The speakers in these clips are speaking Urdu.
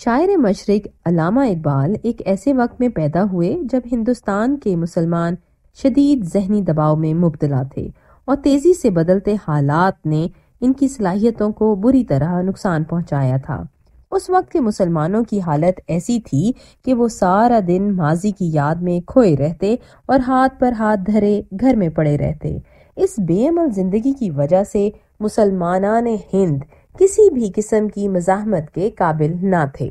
شاعر مشرق علامہ اقبال ایک ایسے وقت میں پیدا ہوئے جب ہندوستان کے مسلمان شدید ذہنی دباؤ میں مبتلا تھے اور تیزی سے بدلتے حالات نے ان کی صلاحیتوں کو بری طرح نقصان پہنچایا تھا۔ اس وقت کے مسلمانوں کی حالت ایسی تھی کہ وہ سارا دن ماضی کی یاد میں کھوئے رہتے اور ہاتھ پر ہاتھ دھرے گھر میں پڑے رہتے۔ اس بے عمل زندگی کی وجہ سے مسلمانان ہند کسی بھی قسم کی مزاحمت کے قابل نہ تھے۔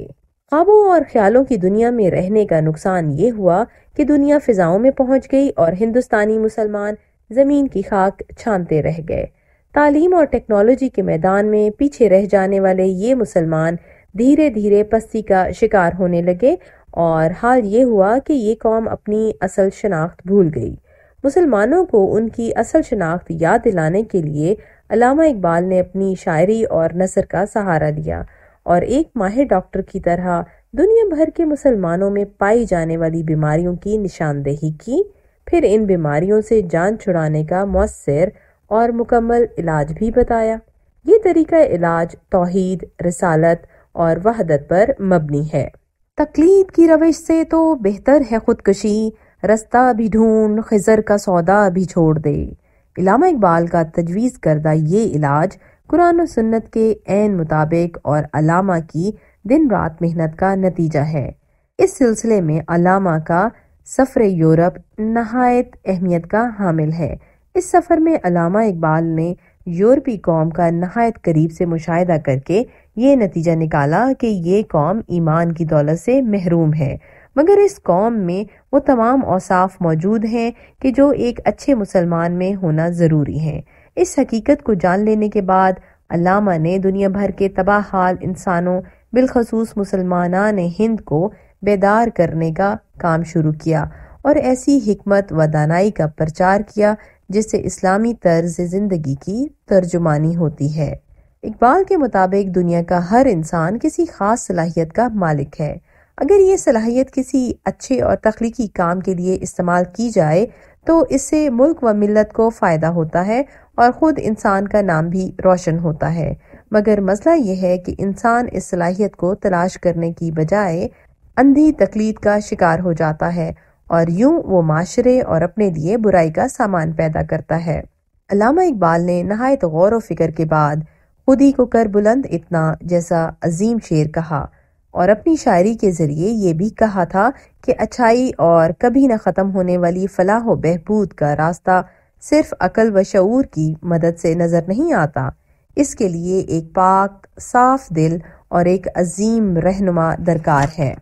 خوابوں اور خیالوں کی دنیا میں رہنے کا نقصان یہ ہوا کہ دنیا فضاؤں میں پہنچ گئی اور ہندوستانی مسلمان زمین کی خاک چھانتے رہ گئے۔ تعلیم اور ٹیکنالوجی کے میدان میں پیچھے رہ جانے والے یہ مسلمان دھیرے دھیرے پستی کا شکار ہونے لگے اور حال یہ ہوا کہ یہ قوم اپنی اصل شناخت بھول گئی۔ مسلمانوں کو ان کی اصل شناخت یاد دلانے کے لیے علامہ اقبال نے اپنی شاعری اور نثر کا سہارا لیا اور ایک ماہر ڈاکٹر کی طرح دنیا بھر کے مسلمانوں میں پائی جانے والی بیماریوں کی نشاندہی کی، پھر ان بیماریوں سے جان چھڑانے کا مؤثر اور مکمل علاج بھی بتایا۔ یہ طریقہ علاج توحید، رسالت اور وحدت پر مبنی ہے۔ تقلید کی روش سے تو بہتر ہے خودکشی، رستہ بھی ڈھونڈ خضر کا سودا بھی چھوڑ دے۔ علامہ اقبال کا تجویز کردہ یہ علاج قرآن و سنت کے عین مطابق اور علامہ کی دن رات محنت کا نتیجہ ہے۔ اس سلسلے میں علامہ کا سفر یورپ نہایت اہمیت کا حامل ہے۔ اس سفر میں علامہ اقبال نے یورپی قوم کا نہایت قریب سے مشاہدہ کر کے یہ نتیجہ نکالا کہ یہ قوم ایمان کی دولت سے محروم ہے، مگر اس قوم میں وہ تمام اوصاف موجود ہیں کہ جو ایک اچھے مسلمان میں ہونا ضروری ہے۔ اس حقیقت کو جان لینے کے بعد علامہ نے دنیا بھر کے تباہ حال انسانوں بالخصوص مسلمانان ہند کو بیدار کرنے کا کام شروع کیا اور ایسی حکمت و دانائی کا پرچار کیا جس سے اسلامی طرز زندگی کی ترجمانی ہوتی ہے۔ اقبال کے مطابق دنیا کا ہر انسان کسی خاص صلاحیت کا مالک ہے۔ اگر یہ صلاحیت کسی اچھے اور تخلیقی کام کے لیے استعمال کی جائے تو اس سے ملک و ملت کو فائدہ ہوتا ہے اور خود انسان کا نام بھی روشن ہوتا ہے، مگر مسئلہ یہ ہے کہ انسان اس صلاحیت کو تلاش کرنے کی بجائے اندھی تقلید کا شکار ہو جاتا ہے اور یوں وہ معاشرے اور اپنے لیے برائی کا سامان پیدا کرتا ہے۔ علامہ اقبال نے نہایت غور و فکر کے بعد خودی کو کر بلند اتنا جیسا عظیم شعر کہا اور اپنی شاعری کے ذریعے یہ بھی کہا تھا کہ اچھائی اور کبھی نہ ختم ہونے والی فلاح و بہبود کا راستہ صرف عقل و شعور کی مدد سے نظر نہیں آتا، اس کے لیے ایک پاک صاف دل اور ایک عظیم رہنما درکار ہے۔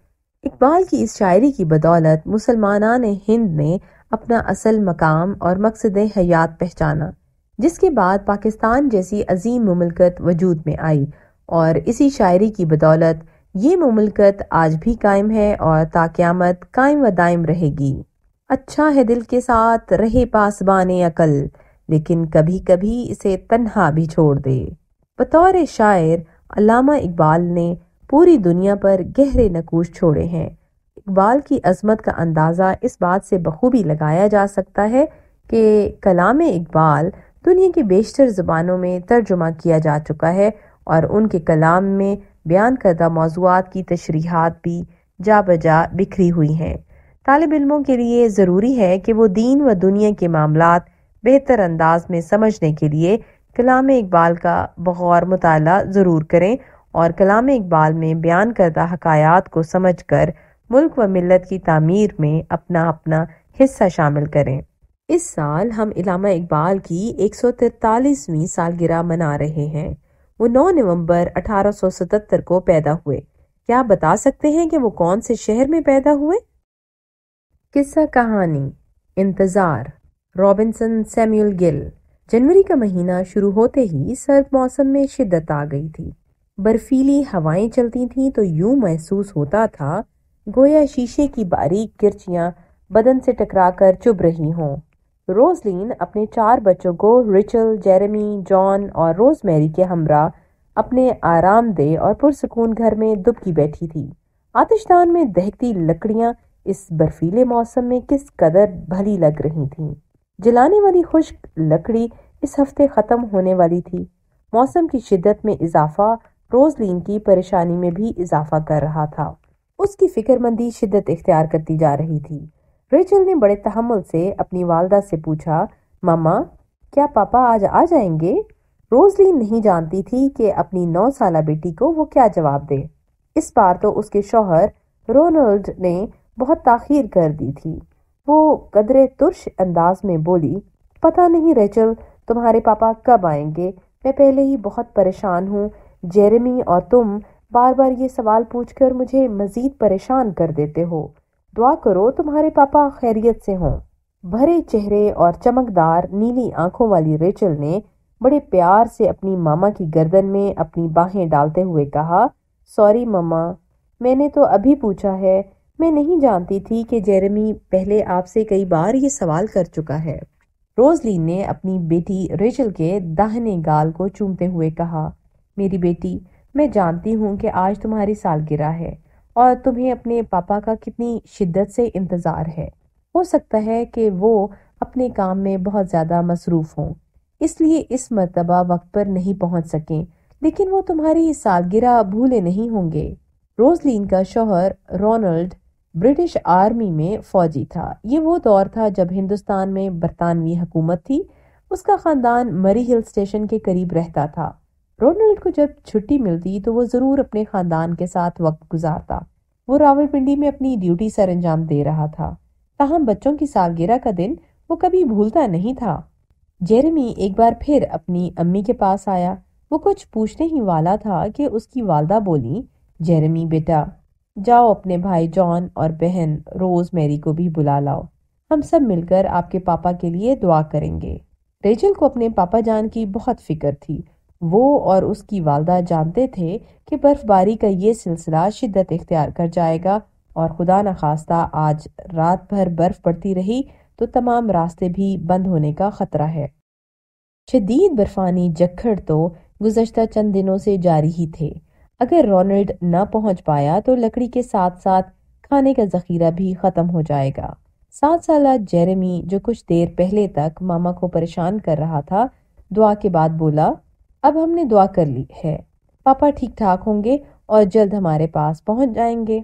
اقبال کی اس شاعری کی بدولت مسلمانان ہند نے اپنا اصل مقام اور مقصد حیات پہچانا، جس کے بعد پاکستان جیسی عظیم مملکت وجود میں آئی، اور اسی شاعری کی بدولت یہ مملکت آج بھی قائم ہے اور تا قیامت قائم و دائم رہے گی۔ اچھا ہے دل کے ساتھ رہے پاسبان عقل، لیکن کبھی کبھی اسے تنہا بھی چھوڑ دے۔ بطور شاعر علامہ اقبال نے پوری دنیا پر گہرے نقوش چھوڑے ہیں۔ اقبال کی عظمت کا اندازہ اس بات سے بخوبی لگایا جا سکتا ہے کہ کلام اقبال دنیا کی بیشتر زبانوں میں ترجمہ کیا جا چکا ہے اور ان کے کلام میں بیان کردہ موضوعات کی تشریحات بھی جا بجا بکھری ہوئی ہیں۔ طالب علموں کے لیے ضروری ہے کہ وہ دین و دنیا کے معاملات بہتر انداز میں سمجھنے کے لیے کلام اقبال کا بغور مطالعہ ضرور کریں اور کلام اقبال میں بیان کردہ حکایات کو سمجھ کر ملک و ملت کی تعمیر میں اپنا اپنا حصہ شامل کریں۔ اس سال ہم علامہ اقبال کی 143ویں سالگرہ منا رہے ہیں۔ وہ 9 نومبر 1877 کو پیدا ہوئے۔ کیا بتا سکتے ہیں کہ وہ کون سے شہر میں پیدا ہوئے؟ قصہ کہانی انتظار رابنسن سیموئل گل۔ جنوری کا مہینہ شروع ہوتے ہی سرد موسم میں شدت آ گئی تھی۔ برفیلی ہوائیں چلتی تھیں تو یوں محسوس ہوتا تھا گویا شیشے کی باریک کرچیاں بدن سے ٹکرا کر چبھ رہی ہوں۔ روزلین اپنے 4 بچوں کو ریچل، جیریمی، جان اور روز میری کے ہمراہ اپنے آرام دہ اور پرسکون گھر میں دبکی بیٹھی تھی۔ آتش دان میں دہکتی لکڑیاں اس برفیلے موسم میں کس قدر بھلی لگ رہی تھیں۔ جلانے والی خشک لکڑی اس ہفتے ختم ہونے والی تھی۔ موسم کی شدت میں اضافہ روزلین کی پریشانی میں بھی اضافہ کر رہا تھا۔ اس کی فکر مندی شدت اختیار کرتی جا رہی تھی۔ ریچل نے بڑے تحمل سے اپنی والدہ سے پوچھا، ماما کیا پاپا آج آ جائیں گے؟ روزلین نہیں جانتی تھی کہ اپنی 9 سالہ بیٹی کو وہ کیا جواب دے۔ اس بار تو اس کے شوہر رونلڈ نے بہت تاخیر کر دی تھی۔ وہ قدرے ترش انداز میں بولی، پتہ نہیں ریچل تمہارے پاپا کب آئیں گے، میں پہلے ہی بہت پریشان ہوں۔ جیرمی اور تم بار بار یہ سوال پوچھ کر مجھے مزید پریشان کر دیتے ہو۔ دعا کرو تمہارے پاپا خیریت سے ہوں۔ بھرے چہرے اور چمکدار نیلی آنکھوں والی ریچل نے بڑے پیار سے اپنی ماما کی گردن میں اپنی باہیں ڈالتے ہوئے کہا، سوری ماما، میں نے تو ابھی پوچھا ہے، میں نہیں جانتی تھی کہ جیرمی پہلے آپ سے کئی بار یہ سوال کر چکا ہے۔ روزلین نے اپنی بیٹی ریچل کے داہنے گال کو چومتے ہوئے کہا، میری بیٹی، میں جانتی ہوں کہ آج تمہاری سالگرہ ہے اور تمہیں اپنے پاپا کا کتنی شدت سے انتظار ہے۔ ہو سکتا ہے کہ وہ اپنے کام میں بہت زیادہ مصروف ہوں، اس لیے اس مرتبہ وقت پر نہیں پہنچ سکیں، لیکن وہ تمہاری سالگرہ بھولے نہیں ہوں گے۔ روزلین کا شوہر رونلڈ برٹش آرمی میں فوجی تھا۔ یہ وہ دور تھا جب ہندوستان میں برطانوی حکومت تھی۔ اس کا خاندان مری ہل اسٹیشن کے قریب رہتا تھا۔ رونلڈ کو جب چھٹی ملتی تو وہ ضرور اپنے خاندان کے ساتھ وقت گزارتا۔ وہ راولپنڈی میں اپنی ڈیوٹی سر انجام دے رہا تھا، تاہم بچوں کی سالگرہ کا دن وہ کبھی بھولتا نہیں تھا۔ جیرمی ایک بار پھر اپنی امی کے پاس آیا۔ وہ کچھ پوچھنے ہی والا تھا کہ اس کی والدہ بولی، جیرمی بیٹا، جاؤ اپنے بھائی جان اور بہن روز میری کو بھی بلا لاؤ، ہم سب مل کر آپ کے پاپا کے لیے دعا کریں گے۔ ریچل کو اپنے پاپا جان کی بہت فکر تھی۔ وہ اور اس کی والدہ جانتے تھے کہ برف باری کا یہ سلسلہ شدت اختیار کر جائے گا اور خدا نخواستہ آج رات بھر برف پڑتی رہی تو تمام راستے بھی بند ہونے کا خطرہ ہے۔ شدید برفانی جکھڑ تو گزشتہ چند دنوں سے جاری ہی تھے۔ اگر رونلڈ نہ پہنچ پایا تو لکڑی کے ساتھ ساتھ کھانے کا ذخیرہ بھی ختم ہو جائے گا۔ 7 سالہ جیرمی جو کچھ دیر پہلے تک ماما کو پریشان کر رہا تھا، دعا کے بعد بولا، اب ہم نے دعا کر لی ہے، پاپا ٹھیک ٹھاک ہوں گے اور جلد ہمارے پاس پہنچ جائیں گے۔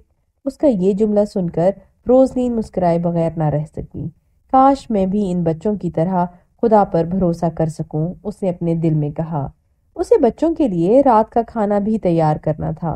اس کا یہ جملہ سن کر روزلین مسکرائے بغیر نہ رہ سکی۔ کاش میں بھی ان بچوں کی طرح خدا پر بھروسہ کر سکوں، اس نے اپنے دل میں کہا۔ اسے بچوں کے لیے رات کا کھانا بھی تیار کرنا تھا۔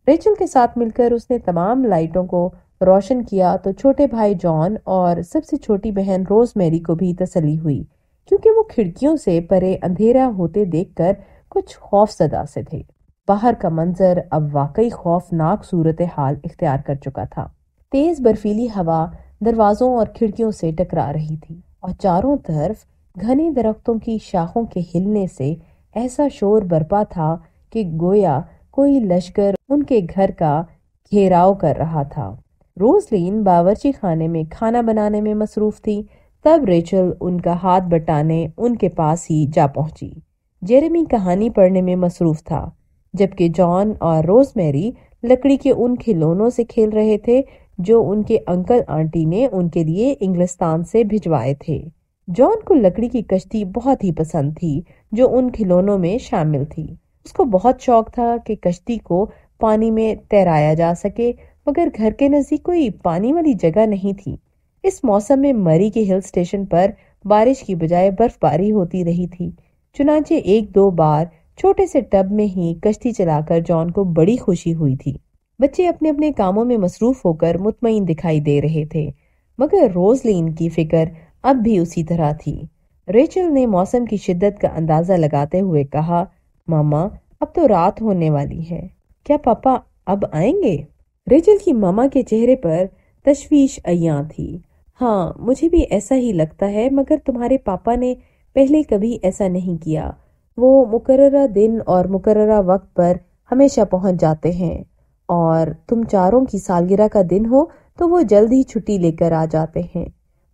ریچل کے ساتھ مل کر اس نے تمام لائٹوں کو روشن کیا تو چھوٹے بھائی جان اور سب سے چھوٹی بہن روز میری کو بھی تسلی ہوئی، کیونکہ وہ کھڑکیوں سے پرے اندھیرا ہوتے دیکھ کر کچھ خوف زدہ سے تھے۔ باہر کا منظر اب واقعی خوفناک صورتحال اختیار کر چکا تھا۔ تیز برفیلی ہوا دروازوں اور کھڑکیوں سے ٹکرا رہی تھی اور چاروں طرف گھنے درختوں کی شاخوں کے ہلنے سے ایسا شور برپا تھا کہ گویا کوئی لشکر ان کے گھر کا گھیراؤ کر رہا تھا۔ روزلین باورچی خانے میں کھانا بنانے میں مصروف تھی، تب ریچل ان کا ہاتھ بٹانے ان کے پاس ہی جا پہنچی۔ جیرمی کہانی پڑھنے میں مصروف تھا، جبکہ جان اور روز میری لکڑی کے ان کھلونوں سے کھیل رہے تھے جو ان کے انکل آنٹی نے ان کے لیے انگلستان سے بھجوائے تھے۔ جان کو لکڑی کی کشتی بہت ہی پسند تھی جو ان کھلونوں میں شامل تھی۔ اس کو بہت شوق تھا کہ کشتی کو پانی میں تیرایا جا سکے، مگر گھر کے نزدیک کوئی پانی والی جگہ نہیں تھی۔ اس موسم میں مری کے ہل اسٹیشن پر بارش کی بجائے برف باری ہوتی رہی تھی، چنانچہ 1-2 بار چھوٹے سے ٹب میں ہی کشتی چلا کر جان کو بڑی خوشی ہوئی تھی۔ بچے اپنے اپنے کاموں میں مصروف ہو کر مطمئن دکھائی دے رہے تھے، مگر روزلین کی فکر اب بھی اسی طرح تھی۔ ریچل نے موسم کی شدت کا اندازہ لگاتے ہوئے کہا، ماما اب تو رات ہونے والی ہے، کیا پاپا اب آئیں گے؟ ریچل کی ماما کے چہرے پر تشویش عیاں تھی۔ ہاں مجھے بھی ایسا ہی لگتا ہے، مگر تمہارے پاپا نے پہلے کبھی ایسا نہیں کیا۔ وہ مقررہ دن اور مقررہ وقت پر ہمیشہ پہنچ جاتے ہیں، اور تم چاروں کی سالگرہ کا دن ہو تو وہ جلد ہی چھٹی لے کر آ جاتے ہیں۔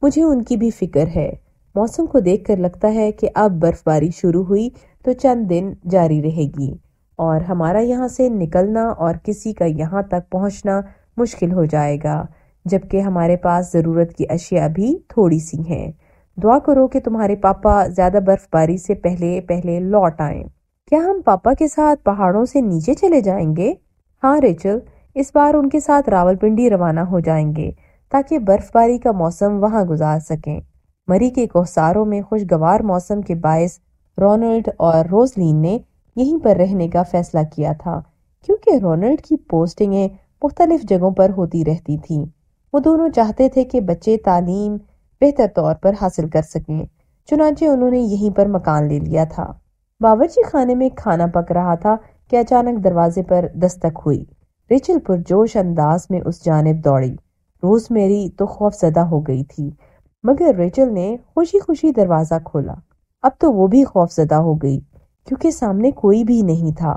مجھے ان کی بھی فکر ہے۔ موسم کو دیکھ کر لگتا ہے کہ اب برف باری شروع ہوئی تو چند دن جاری رہے گی اور ہمارا یہاں سے نکلنا اور کسی کا یہاں تک پہنچنا مشکل ہو جائے گا، جبکہ ہمارے پاس ضرورت کی اشیاء بھی تھوڑی سی ہیں۔ دعا کرو کہ تمہارے پاپا زیادہ برف باری سے پہلے لوٹ آئیں۔ کیا ہم پاپا کے ساتھ پہاڑوں سے نیچے چلے جائیں گے؟ ہاں ریچل، اس بار ان کے ساتھ راولپنڈی روانہ ہو جائیں گے تاکہ برف باری کا موسم وہاں گزار سکیں۔ مری کے کوہساروں میں خوشگوار موسم کے باعث رونلڈ اور روزلین نے یہیں پر رہنے کا فیصلہ کیا تھا، کیونکہ رونلڈ کی پوسٹنگیں مختلف جگہوں پر ہوتی رہتی تھیں۔ وہ دونوں چاہتے تھے کہ بچے تعلیم بہتر طور پر حاصل کر سکیں، چنانچہ انہوں نے یہیں پر مکان لے لیا تھا۔ باورچی خانے میں کھانا پک رہا تھا کہ اچانک دروازے پر دستک ہوئی۔ ریچل پرجوش انداز میں اس جانب دوڑی۔ روز میری تو خوف زدہ ہو گئی تھی، مگر ریچل نے خوشی خوشی دروازہ کھولا۔ اب تو وہ بھی خوف زدہ ہو گئی، کیونکہ سامنے کوئی بھی نہیں تھا۔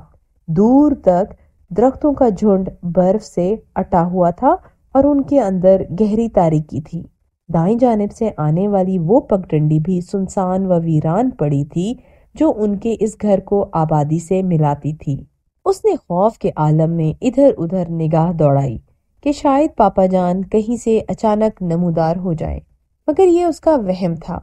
دور تک درختوں کا جھنڈ برف سے اٹا ہوا تھا اور ان کے اندر گہری تاریکی تھی۔ دائیں جانب سے آنے والی وہ پگڈنڈی بھی سنسان و ویران پڑی تھی جو ان کے اس گھر کو آبادی سے ملاتی تھی۔ اس نے خوف کے عالم میں ادھر ادھر نگاہ دوڑائی کہ شاید پاپا جان کہیں سے اچانک نمودار ہو جائیں، مگر یہ اس کا وہم تھا۔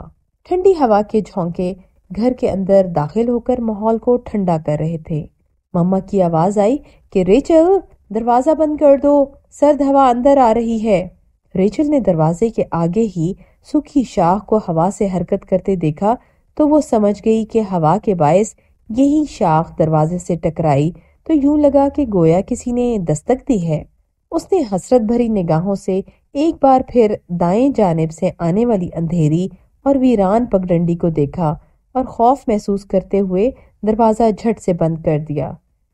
ٹھنڈی ہوا کے جھونکے گھر کے اندر داخل ہو کر ماحول کو ٹھنڈا کر رہے تھے۔ مما کی آواز آئی کہ ریچل، دروازہ بند کر دو، سرد ہوا اندر آ رہی ہے۔ ریچل نے دروازے کے آگے ہی سوکھی شاخ کو ہوا سے حرکت کرتے دیکھا تو وہ سمجھ گئی کہ ہوا کے باعث یہی شاخ دروازے سے ٹکرائی تو یوں لگا کہ گویا کسی نے دستک دی ہے۔ اس نے حسرت بھری نگاہوں سے ایک بار پھر دائیں جانب سے آنے والی اندھیری اور ویران پگڈنڈی کو دیکھا اور خوف محسوس کرتے ہوئے دروازہ جھٹ سے بند کر دیا،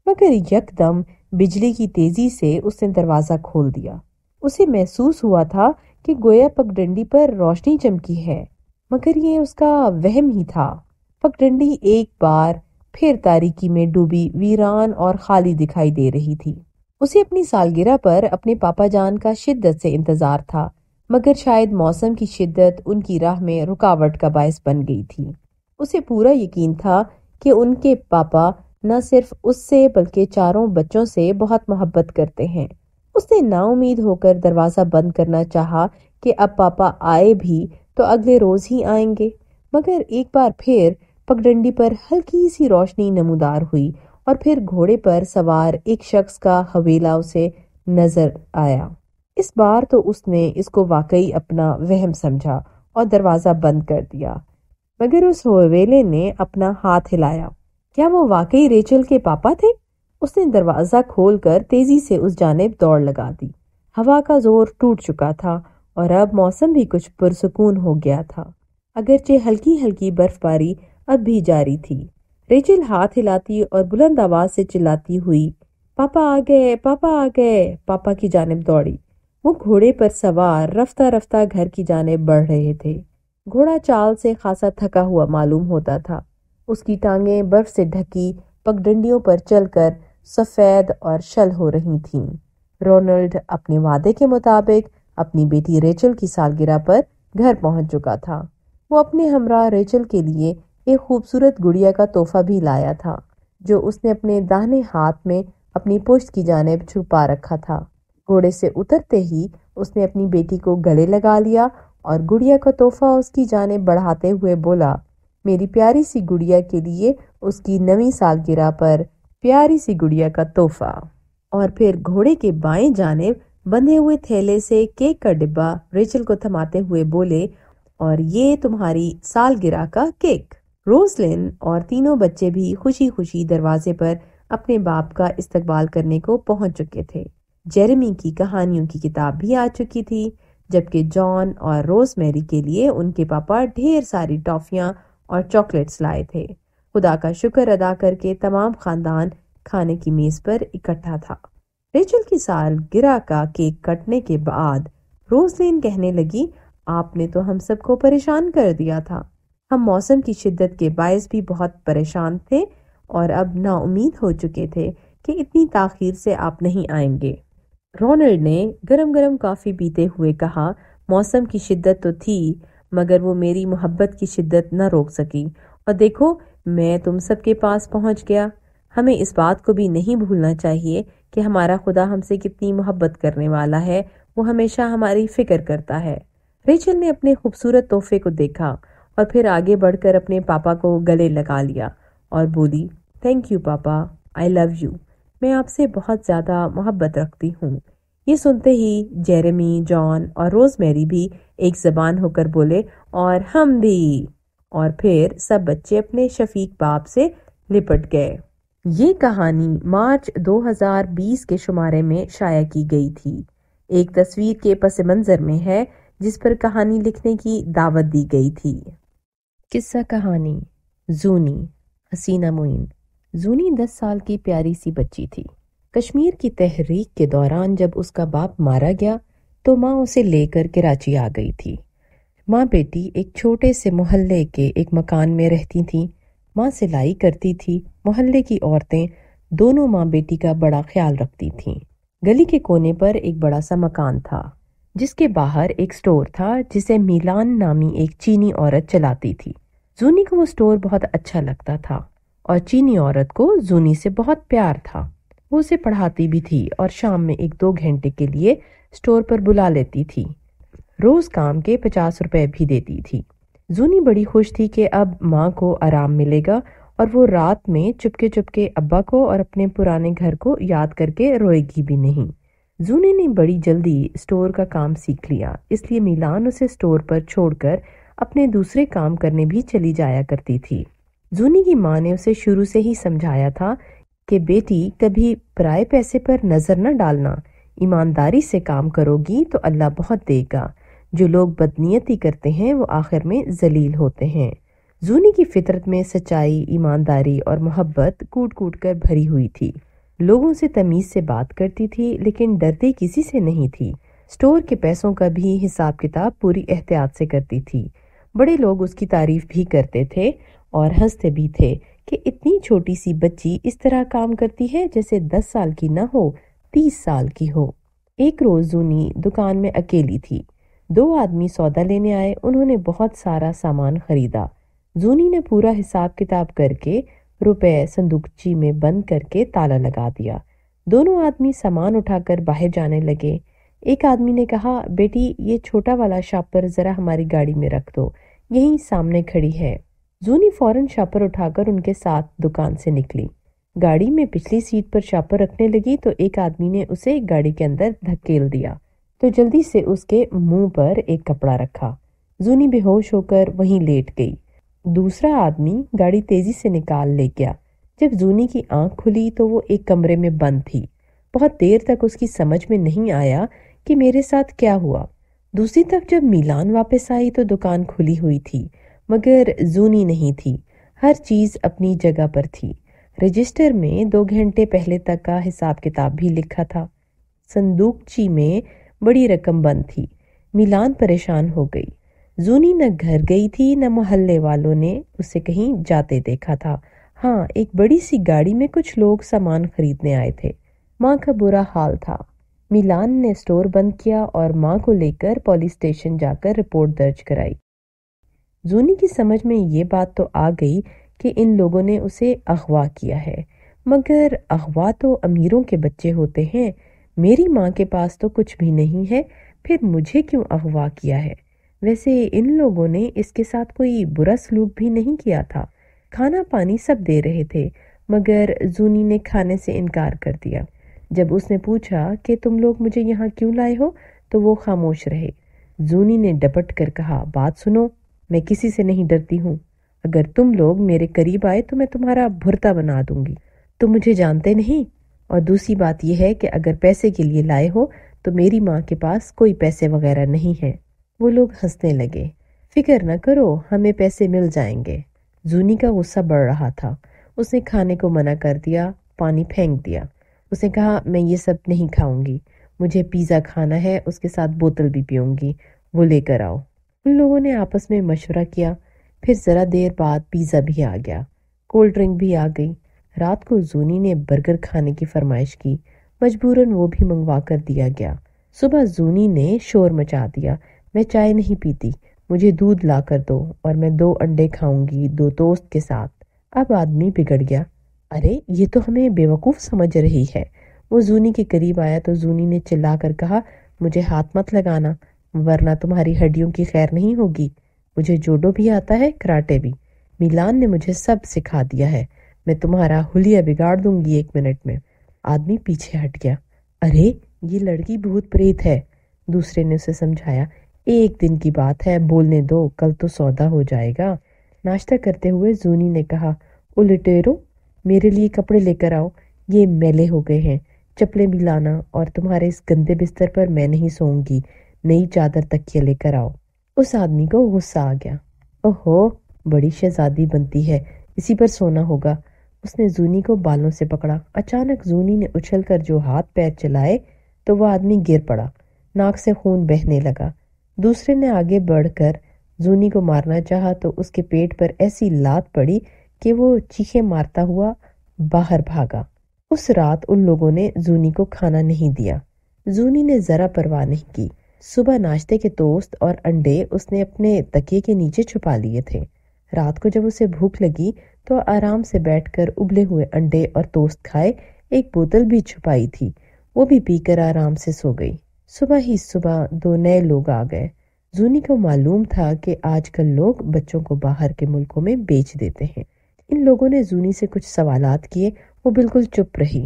مگر یکدم بجلی کی تیزی سے اس نے دروازہ کھول دیا۔ اسے محسوس ہوا تھا کہ گویا پگڈنڈی پر روشنی چمکی ہے، مگر یہ اس کا وہم ہی تھا۔ پگڈنڈی ایک بار پھر تاریکی میں ڈوبی ویران اور خالی دکھائی دے رہی تھی۔ اسے اپنی سالگرہ پر اپنے پاپا جان کا شدت سے انتظار تھا، مگر شاید موسم کی شدت ان کی راہ میں رکاوٹ کا باعث بن گئی تھی۔ اسے پورا یقین تھا کہ ان کے پاپا نہ صرف اس سے بلکہ چاروں بچوں سے بہت محبت کرتے ہیں۔ اس نے نا امید ہو کر دروازہ بند کرنا چاہا کہ اب پاپا آئے بھی تو اگلے روز ہی آئیں گے، مگر ایک بار پھر پگڈنڈی پر ہلکی سی روشنی نمودار ہوئی اور پھر گھوڑے پر سوار ایک شخص کا حویلا اسے نظر آیا۔ اس بار تو اس نے اس کو واقعی اپنا وہم سمجھا اور دروازہ بند کر دیا، مگر اس حویلے نے اپنا ہاتھ ہلایا۔ کیا وہ واقعی ریچل کے پاپا تھے؟ اس نے دروازہ کھول کر تیزی سے اس جانب دوڑ لگا دی۔ ہوا کا زور ٹوٹ چکا تھا اور اب موسم بھی کچھ پرسکون ہو گیا تھا، اگرچہ ہلکی ہلکی برف باری اب بھی جاری تھی۔ ریچل ہاتھ ہلاتی اور بلند آواز سے چلاتی ہوئی پاپا آ گئے، پاپا آ گئے، پاپا کی جانب دوڑی۔ وہ گھوڑے پر سوار رفتہ رفتہ گھر کی جانب بڑھ رہے تھے۔ گھوڑا چال سے خاصا تھکا ہوا معلوم ہوتا تھا۔ اس کی ٹانگیں برف سے ڈھکی پگڈنڈیوں پر چل کر سفید اور شل ہو رہی تھیں۔ رونلڈ اپنے وعدے کے مطابق اپنی بیٹی ریچل کی سالگرہ پر گھر پہنچ چکا تھا۔ وہ اپنے ہمراہ ریچل کے لیے ایک خوبصورت گڑیا کا تحفہ بھی لایا تھا، جو اس نے اپنے داہنے ہاتھ میں اپنی پشت کی جانب چھپا رکھا تھا۔ گھوڑے سے اترتے ہی اس نے اپنی بیٹی کو گلے لگا لیا اور گڑیا کا تحفہ اس کی جانب بڑھاتے ہوئے بولا، میری پیاری سی گڑیا کے لیے اس کی نویں سالگرہ پر پیاری سی گڑیا کا تحفہ۔ اور پھر گھوڑے کے بائیں جانب بندھے ہوئے تھیلے سے کیک کا ڈبہ ریچل کو تھماتے ہوئے بولے، اور یہ تمہاری سالگرہ کا کیک۔ روزلین اور تینوں بچے بھی خوشی خوشی دروازے پر اپنے باپ کا استقبال کرنے کو پہنچ چکے تھے۔ جیریمی کی کہانیوں کی کتاب بھی آ چکی تھی، جبکہ جان اور روز میری کے لیے ان کے پاپا ڈھیر ساری ٹافیاں اور چاکلیٹس لائے تھے۔ خدا کا شکر ادا کر کے تمام خاندان کھانے کی میز پر اکٹھا تھا۔ ریچل کی سالگرہ کا کیک کٹنے کے بعد روزلین کہنے لگی، آپ نے تو ہم سب کو پریشان کر دیا تھا۔ ہم موسم کی شدت کے باعث بھی بہت پریشان تھے اور اب نا امید ہو چکے تھے کہ اتنی تاخیر سے آپ نہیں آئیں گے۔ رونلڈ نے گرم گرم کافی پیتے ہوئے کہا، موسم کی شدت تو تھی، مگر وہ میری محبت کی شدت نہ روک سکی، اور دیکھو میں تم سب کے پاس پہنچ گیا۔ ہمیں اس بات کو بھی نہیں بھولنا چاہیے کہ ہمارا خدا ہم سے کتنی محبت کرنے والا ہے، وہ ہمیشہ ہماری فکر کرتا ہے۔ ریچل نے اپنے خوبصورت تحفے کو دیکھا اور پھر آگے بڑھ کر اپنے پاپا کو گلے لگا لیا اور بولی، thank you papa, I love you, میں آپ سے بہت زیادہ محبت رکھتی ہوں۔ یہ سنتے ہی جیرمی، جان اور روز میری بھی ایک زبان ہو کر بولے اور ہم بھی، اور پھر سب بچے اپنے شفیق باپ سے لپٹ گئے۔ یہ کہانی مارچ 2020 کے شمارے میں شائع کی گئی تھی۔ ایک تصویر کے پس منظر میں ہے جس پر کہانی لکھنے کی دعوت دی گئی تھی۔ قصہ کہانی زونی، حسینہ معین۔ زونی 10 سال کی پیاری سی بچی تھی۔ کشمیر کی تحریک کے دوران جب اس کا باپ مارا گیا تو ماں اسے لے کر کراچی آ گئی تھی۔ ماں بیٹی ایک چھوٹے سے محلے کے ایک مکان میں رہتی تھیں۔ ماں سلائی کرتی تھی۔ محلے کی عورتیں دونوں ماں بیٹی کا بڑا خیال رکھتی تھیں۔ گلی کے کونے پر ایک بڑا سا مکان تھا جس کے باہر ایک سٹور تھا جسے میلان نامی ایک چینی عورت چلاتی تھی۔ زونی کو وہ سٹور بہت اچھا لگتا تھا اور چینی عورت کو زونی سے بہت پیار تھا۔ وہ اسے پڑھاتی بھی تھی اور شام میں 1-2 گھنٹے کے لیے سٹور پر بلا لیتی تھی۔ روز کام کے 50 روپے بھی دیتی تھی۔ زونی بڑی خوش تھی کہ اب ماں کو آرام ملے گا اور وہ رات میں چپکے چپکے ابا کو اور اپنے پرانے گھر کو یاد کر کے روئے گی بھی نہیں۔ زونی نے بڑی جلدی سٹور کا کام سیکھ لیا، اس لیے میلان اسے سٹور پر چھوڑ کر اپنے دوسرے کام کرنے بھی چلی جایا کرتی تھی۔ زونی کی ماں نے اسے شروع سے ہی سمجھایا تھا کہ بیٹی کبھی پرائے پیسے پر نظر نہ ڈالنا، ایمانداری سے کام کرو گی تو اللہ بہت دے گا، جو لوگ بدنیتی کرتے ہیں وہ آخر میں ذلیل ہوتے ہیں۔ زونی کی فطرت میں سچائی، ایمانداری اور محبت کوٹ کوٹ کر بھری ہوئی تھی۔ لوگوں سے تمیز سے بات کرتی تھی لیکن ڈرتی کسی سے نہیں تھی۔ سٹور کے پیسوں کا بھی حساب کتاب پوری احتیاط سے کرتی تھی۔ بڑے لوگ اس کی تعریف بھی کرتے تھے اور ہنستے بھی تھے کہ اتنی چھوٹی سی بچی اس طرح کام کرتی ہے جیسے 10 سال کی نہ ہو، 30 سال کی ہو۔ ایک روز زونی دکان میں اکیلی تھی۔ 2 آدمی سودا لینے آئے، انہوں نے بہت سارا سامان خریدا۔ زونی نے پورا حساب کتاب کر کے روپے صندوقچی میں بند کر کے تالا لگا دیا۔ دونوں آدمی سامان اٹھا کر باہر جانے لگے۔ ایک آدمی نے کہا، بیٹی یہ چھوٹا والا شاپر ذرا ہماری گاڑی میں رکھ دو، یہیں سامنے کھڑی ہے۔ زونی فوراً شاپر اٹھا کر ان کے ساتھ دکان سے نکلی۔ گاڑی میں پچھلی سیٹ پر شاپر رکھنے لگی تو ایک آدمی نے اسے گاڑی کے اندر دھکیل دیا تو جلدی سے اس کے منہ پر ایک کپڑا رکھا۔ زونی بے ہوش ہو کر وہیں لیٹ گئی۔ دوسرا آدمی گاڑی تیزی سے نکال لے گیا۔ جب زونی کی آنکھ کھلی تو وہ ایک کمرے میں بند تھی۔ بہت دیر تک اس کی سمجھ میں نہیں آیا کہ میرے ساتھ کیا ہوا۔ دوسری طرف جب میلان واپس آئی تو دکان کھلی ہوئی تھی مگر زونی نہیں تھی۔ ہر چیز اپنی جگہ پر تھی۔ رجسٹر میں 2 گھنٹے پہلے تک کا حساب کتاب بھی لکھا تھا۔ صندوقچی میں بڑی رقم بند تھی۔ میلان پریشان ہو گئی۔ زونی نہ گھر گئی تھی نہ محلے والوں نے اسے کہیں جاتے دیکھا تھا۔ ہاں، ایک بڑی سی گاڑی میں کچھ لوگ سامان خریدنے آئے تھے۔ ماں کا برا حال تھا۔ میلان نے سٹور بند کیا اور ماں کو لے کر پولیس اسٹیشن جا کر رپورٹ درج کرائی۔ زونی کی سمجھ میں یہ بات تو آ گئی کہ ان لوگوں نے اسے اغوا کیا ہے، مگر اغوا تو امیروں کے بچے ہوتے ہیں۔ میری ماں کے پاس تو کچھ بھی نہیں ہے، پھر مجھے کیوں اغوا کیا ہے؟ ویسے ان لوگوں نے اس کے ساتھ کوئی برا سلوک بھی نہیں کیا تھا۔ کھانا پانی سب دے رہے تھے مگر زونی نے کھانے سے انکار کر دیا۔ جب اس نے پوچھا کہ تم لوگ مجھے یہاں کیوں لائے ہو تو وہ خاموش رہے۔ زونی نے ڈپٹ کر کہا، بات سنو، میں کسی سے نہیں ڈرتی ہوں۔ اگر تم لوگ میرے قریب آئے تو میں تمہارا بھرتا بنا دوں گی۔ تم مجھے جانتے نہیں، اور دوسری بات یہ ہے کہ اگر پیسے کے لیے لائے ہو تو میری ماں کے پاس کوئی پیسے وغیرہ نہیں ہے۔ وہ لوگ ہنسنے لگے۔ فکر نہ کرو، ہمیں پیسے مل جائیں گے۔ زونی کا غصہ بڑھ رہا تھا۔ اس نے کھانے کو منع کر دیا، پانی پھینک دیا۔ اس نے کہا، میں یہ سب نہیں کھاؤں گی، مجھے پیزا کھانا ہے، اس کے ساتھ بوتل بھی پیوں گی، وہ لے کر آؤ۔ ان لوگوں نے آپس میں مشورہ کیا۔ پھر ذرا دیر بعد پیزا بھی آ گیا، کولڈ ڈرنک بھی آ گئی۔ رات کو زونی نے برگر کھانے کی فرمائش کی، مجبوراً وہ بھی منگوا کر دیا گیا۔ صبح زونی نے شور مچا دیا، میں چائے نہیں پیتی، مجھے دودھ لا کر دو اور میں 2 انڈے کھاؤں گی 2 ٹوسٹ کے ساتھ۔ اب آدمی بگڑ گیا۔ ارے یہ تو ہمیں بیوقوف سمجھ رہی ہے۔ وہ زونی کے قریب آیا تو زونی نے چلا کر کہا، مجھے ہاتھ مت لگانا ورنہ تمہاری ہڈیوں کی خیر نہیں ہوگی۔ مجھے جوڈو بھی آتا ہے، کراٹے بھی، میلان نے مجھے سب سکھا دیا ہے۔ میں تمہارا حلیہ بگاڑ دوں گی 1 منٹ میں۔ آدمی پیچھے ہٹ گیا۔ ارے یہ لڑکی بھوت پریت ہے، دوسرے نے اسے سمجھایا۔ 1 دن کی بات ہے، بولنے دو، کل تو سودا ہو جائے گا۔ ناشتہ کرتے ہوئے زونی نے کہا، او لٹیرو، میرے لیے کپڑے لے کر آؤ، یہ میلے ہو گئے ہیں، چپلیں بھی لانا، اور تمہارے اس گندے بستر پر میں نہیں سوؤں گی، نئی چادر تکیہ لے کر آؤ۔ اس آدمی کو غصہ آ گیا۔ اوہو، بڑی شہزادی بنتی ہے، اسی پر سونا ہوگا۔ اس نے زونی کو بالوں سے پکڑا۔ اچانک زونی نے اچھل کر جو ہاتھ پیر چلائے تو وہ آدمی گر پڑا، ناک سے خون بہنے لگا۔ دوسرے نے آگے بڑھ کر زونی کو مارنا چاہا تو اس کے پیٹ پر ایسی لات پڑی کہ وہ چیخیں مارتا ہوا باہر بھاگا۔ اس رات ان لوگوں نے زونی کو کھانا نہیں دیا۔ زونی نے ذرا پرواہ نہیں کی۔ صبح ناشتے کے ٹوسٹ اور انڈے اس نے اپنے تکیے کے نیچے چھپا لیے تھے۔ رات کو جب اسے بھوک لگی تو آرام سے بیٹھ کر ابلے ہوئے انڈے اور ٹوسٹ کھائے۔ ایک بوتل بھی چھپائی تھی، وہ بھی پی کر آرام سے سو گئی۔ صبح ہی صبح 2 نئے لوگ آ گئے۔ زونی کو معلوم تھا کہ آج کل لوگ بچوں کو باہر کے ملکوں میں بیچ دیتے ہیں۔ ان لوگوں نے زونی سے کچھ سوالات کیے، وہ بالکل چپ رہی۔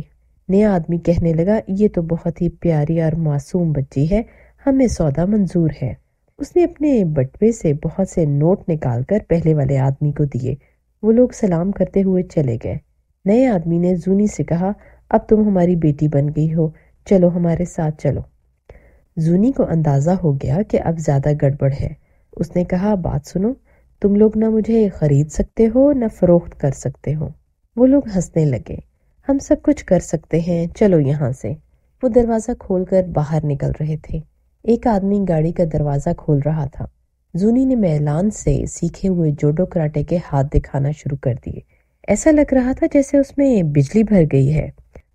نیا آدمی کہنے لگا، یہ تو بہت ہی پیاری اور معصوم بچی ہے، ہمیں سودا منظور ہے۔ اس نے اپنے بٹوے سے بہت سے نوٹ نکال کر پہلے والے آدمی کو دیے۔ وہ لوگ سلام کرتے ہوئے چلے گئے۔ نئے آدمی نے زونی سے کہا، اب تم ہماری بیٹی بن گئی ہو، چلو ہمارے ساتھ چلو۔ زونی کو اندازہ ہو گیا کہ اب زیادہ گڑبڑ ہے۔ اس نے کہا، بات سنو، تم لوگ نہ مجھے خرید سکتے ہو نہ فروخت کر سکتے ہو۔ وہ لوگ ہنسنے لگے۔ ہم سب کچھ کر سکتے ہیں، چلو یہاں سے۔ وہ دروازہ کھول کر باہر نکل رہے تھے۔ ایک آدمی گاڑی کا دروازہ کھول رہا تھا۔ زونی نے میلان سے سیکھے ہوئے جوڈو کراٹے کے ہاتھ دکھانا شروع کر دیے۔ ایسا لگ رہا تھا جیسے اس میں بجلی بھر گئی ہے۔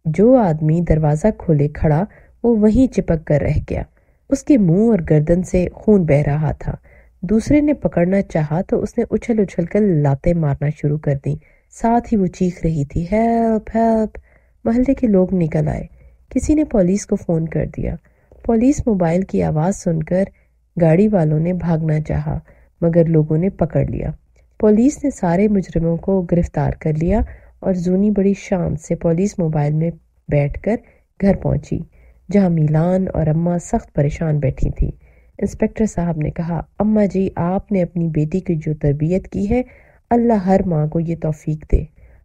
جو آدمی دروازہ کھولے کھڑا وہ وہیں چپک کر رہ گیا۔ اس کے منہ اور گردن سے خون بہ رہا تھا۔ دوسرے نے پکڑنا چاہا تو اس نے اچھل اچھل کر لاتیں مارنا شروع کر دی، ساتھ ہی وہ چیخ رہی تھی، ہیلپ ہیلپ۔ محلے کے لوگ نکل آئے۔ کسی نے پولیس کو فون کر دیا۔ پولیس موبائل کی آواز سن کر گاڑی والوں نے بھاگنا چاہا مگر لوگوں نے پکڑ لیا۔ پولیس نے سارے مجرموں کو گرفتار کر لیا اور زونی بڑی شان سے پولیس موبائل میں بیٹھ کر گھر پہنچی، جہاں میلان اور اماں سخت پریشان بیٹھی تھی۔ انسپکٹر صاحب نے کہا، اماں جی، آپ نے اپنی بیٹی کی جو تربیت کی ہے، اللہ ہر ماں کو یہ توفیق دے۔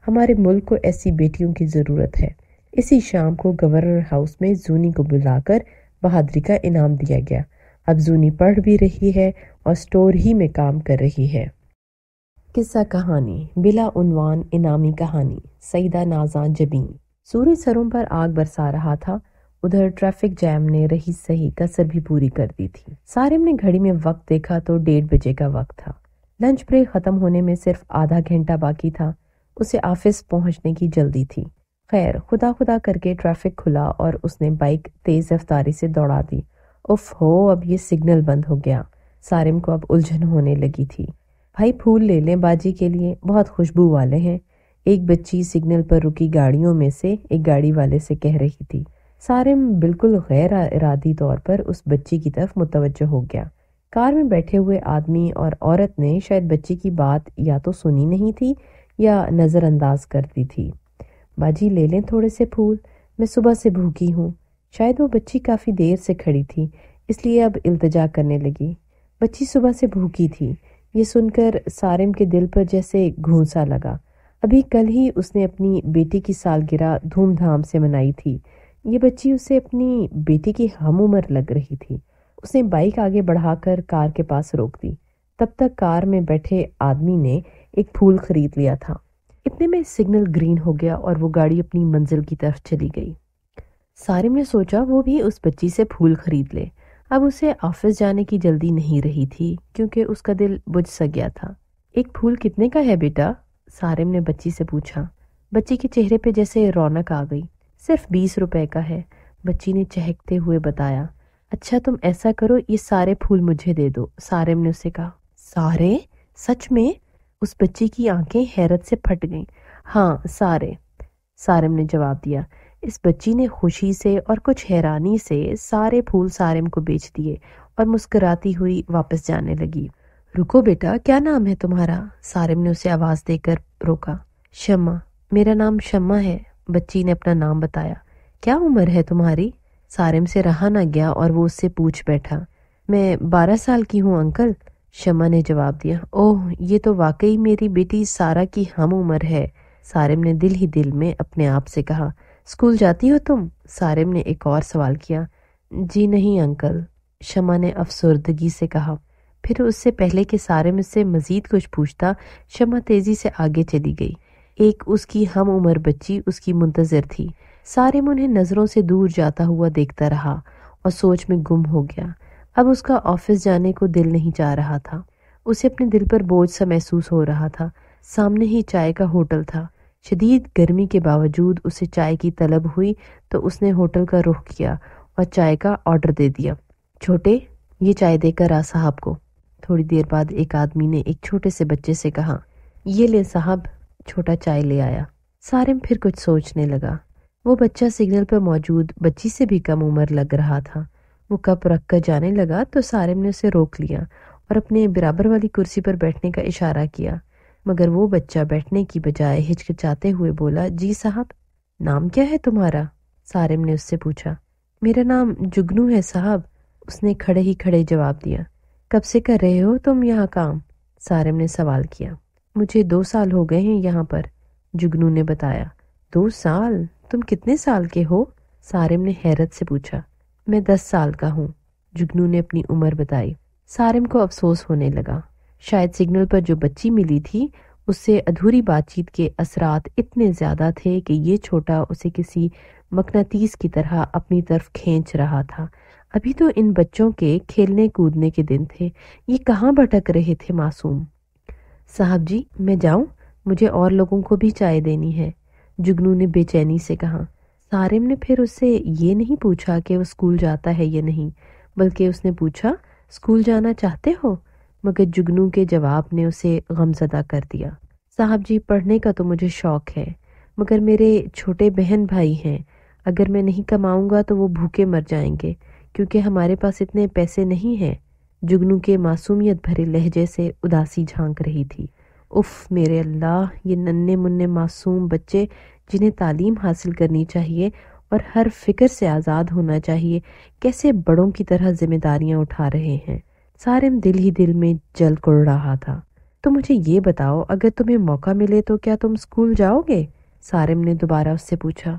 ہمارے ملک کو ایسی بیٹیوں کی ضرورت ہے۔ اسی شام کو گورنر ہاؤس میں زونی کو بلا کر بہادری کا انعام دیا گیا۔ اب زونی پڑھ بھی رہی ہے اور اسٹور ہی میں کام کر رہی ہے۔ قصہ کہانی بلا عنوان انعامی کہانی، سیدہ نازاں جبیں۔ سورج سروں پر آگ برسا رہا تھا۔ ادھر ٹریفک جام نے رہی سہی کسر بھی پوری کر دی تھی۔ سارم نے گھڑی میں وقت دیکھا تو 1:30 بجے کا وقت تھا۔ لنچ بریک ختم ہونے میں صرف آدھا گھنٹہ باقی تھا۔ اسے آفس پہنچنے کی جلدی تھی۔ خیر، خدا خدا کر کے ٹریفک کھلا اور اس نے بائک تیز رفتاری سے دوڑا دی۔ اف ہو، اب یہ سگنل بند ہو گیا۔ سارم کو اب الجھن ہونے لگی تھی۔ بھائی پھول لے لیں باجی کے لیے، بہت خوشبو والے ہیں، ایک بچی سگنل پر رکی گاڑیوں میں سے ایک گاڑی والے سے کہہ رہی تھی۔ سارم بالکل غیر ارادی طور پر اس بچی کی طرف متوجہ ہو گیا۔ کار میں بیٹھے ہوئے آدمی اور عورت نے شاید بچی کی بات یا تو سنی نہیں تھی یا نظر انداز کر دی تھی۔ باجی لے لیں تھوڑے سے پھول، میں صبح سے بھوکی ہوں۔ شاید وہ بچی کافی دیر سے کھڑی تھی، اس لیے اب التجا کرنے لگی۔ بچی صبح سے بھوکی تھی، یہ سن کر سارم کے دل پر جیسے گھونسا لگا۔ ابھی کل ہی اس نے اپنی بیٹی کی سالگرہ دھوم دھام سے منائی تھی۔ یہ بچی اسے اپنی بیٹی کی ہم عمر لگ رہی تھی۔ اس نے بائک آگے بڑھا کر کار کے پاس روک دی۔ تب تک کار میں بیٹھے آدمی نے ایک پھول خرید لیا تھا۔ اتنے میں سگنل گرین ہو گیا اور وہ گاڑی اپنی منزل کی طرف چلی گئی۔ سارم نے سوچا وہ بھی اس بچی سے پھول خرید لے۔ اب اسے آفس جانے کی جلدی نہیں رہی تھی کیونکہ اس کا دل بجھ سا گیا تھا۔ ایک پھول کتنے کا ہے بیٹا؟ سارم نے بچی سے پوچھا۔ بچی کے چہرے پہ جیسے رونق آ گئی۔ صرف 20 روپے کا ہے، بچی نے چہکتے ہوئے بتایا۔ اچھا تم ایسا کرو، یہ سارے پھول مجھے دے دو، سارم نے اسے کہا۔ سارے؟ سچ میں؟ اس بچی کی آنکھیں حیرت سے پھٹ گئیں۔ ہاں سارے، سارم نے جواب دیا۔ اس بچی نے خوشی سے اور کچھ حیرانی سے سارے پھول سارم کو بیچ دیے اور مسکراتی ہوئی واپس جانے لگی۔ رکو بیٹا، کیا نام ہے تمہارا؟ سارم نے اسے آواز دے کر روکا۔ شمع، میرا نام شمع ہے، بچی نے اپنا نام بتایا۔ کیا عمر ہے تمہاری؟ سارم سے رہا نہ گیا اور وہ اس سے پوچھ بیٹھا۔ میں 12 سال کی ہوں انکل، شمع نے جواب دیا۔ اوہ، یہ تو واقعی میری بیٹی سارا کی ہم عمر ہے، سارم نے دل ہی دل میں اپنے آپ سے کہا۔ اسکول جاتی ہو تم؟ سارم نے ایک اور سوال کیا۔ جی نہیں انکل، شمع نے افسردگی سے کہا۔ پھر اس سے پہلے کہ سارم اس سے مزید کچھ پوچھتا، شمع تیزی سے آگے چلی گئی۔ ایک اس کی ہم عمر بچی اس کی منتظر تھی۔ سارم انہیں نظروں سے دور جاتا ہوا دیکھتا رہا اور سوچ میں گم ہو گیا۔ اب اس کا آفس جانے کو دل نہیں چاہ رہا تھا۔ اسے اپنے دل پر بوجھ سا محسوس ہو رہا تھا۔ سامنے ہی چائے کا ہوٹل تھا۔ شدید گرمی کے باوجود اسے چائے کی طلب ہوئی تو اس نے ہوٹل کا رخ کیا اور چائے کا آرڈر دے دیا۔ چھوٹے، یہ چائے دے کر آ صاحب کو۔ تھوڑی دیر بعد ایک آدمی نے ایک چھوٹے سے بچے سے کہا، یہ لے صاحب۔ چھوٹا چائے لے آیا۔ سارم پھر کچھ سوچنے لگا۔ وہ بچہ سگنل پر موجود بچی سے بھی کم عمر لگ رہا تھا۔ وہ کپ رکھ کر جانے لگا تو سارم نے اسے روک لیا اور اپنے برابر والی کرسی پر بیٹھنے کا اشارہ کیا، مگر وہ بچہ بیٹھنے کی بجائے ہچکچاتے ہوئے بولا، جی صاحب۔ نام کیا ہے تمہارا؟ سارم نے اس سے پوچھا۔ میرا نام جگنو ہے صاحب، اس نے کھڑے ہی کھڑے جواب دیا۔ کب سے کر رہے ہو تم یہاں کام؟ سارم نے سوال کیا۔ مجھے 2 سال ہو گئے ہیں یہاں پر، جگنو نے بتایا۔ 2 سال؟ تم کتنے سال کے ہو؟ سارم نے حیرت سے پوچھا۔ میں 10 سال کا ہوں، جگنو نے اپنی عمر بتائی۔ سارم کو افسوس ہونے لگا۔ شاید سگنل پر جو بچی ملی تھی اس سے ادھوری بات چیت کے اثرات اتنے زیادہ تھے کہ یہ چھوٹا اسے کسی مقناطیس کی طرح اپنی طرف کھینچ رہا تھا۔ ابھی تو ان بچوں کے کھیلنے کودنے کے دن تھے، یہ کہاں بھٹک رہے تھے معصوم۔ صاحب جی، میں جاؤں؟ مجھے اور لوگوں کو بھی چائے دینی ہے، جگنو نے بے چینی سے کہا۔ سارم نے پھر اس سے یہ نہیں پوچھا کہ وہ اسکول جاتا ہے یا نہیں، بلکہ اس نے پوچھا، اسکول جانا چاہتے ہو؟ مگر جگنو کے جواب نے اسے غمزدہ کر دیا۔ صاحب جی، پڑھنے کا تو مجھے شوق ہے، مگر میرے چھوٹے بہن بھائی ہیں، اگر میں نہیں کماؤں گا تو وہ بھوکے مر جائیں گے، کیونکہ ہمارے پاس اتنے پیسے نہیں ہیں۔ جگنو کے معصومیت بھرے لہجے سے اداسی جھانک رہی تھی۔ اف میرے اللہ، یہ ننھے منھے معصوم بچے جنہیں تعلیم حاصل کرنی چاہیے اور ہر فکر سے آزاد ہونا چاہیے، کیسے بڑوں کی طرح ذمہ داریاں اٹھا رہے ہیں۔ سارم دل ہی دل میں جل کڑ رہا تھا۔ تو مجھے یہ بتاؤ، اگر تمہیں موقع ملے تو کیا تم اسکول جاؤ گے؟ سارم نے دوبارہ اس سے پوچھا۔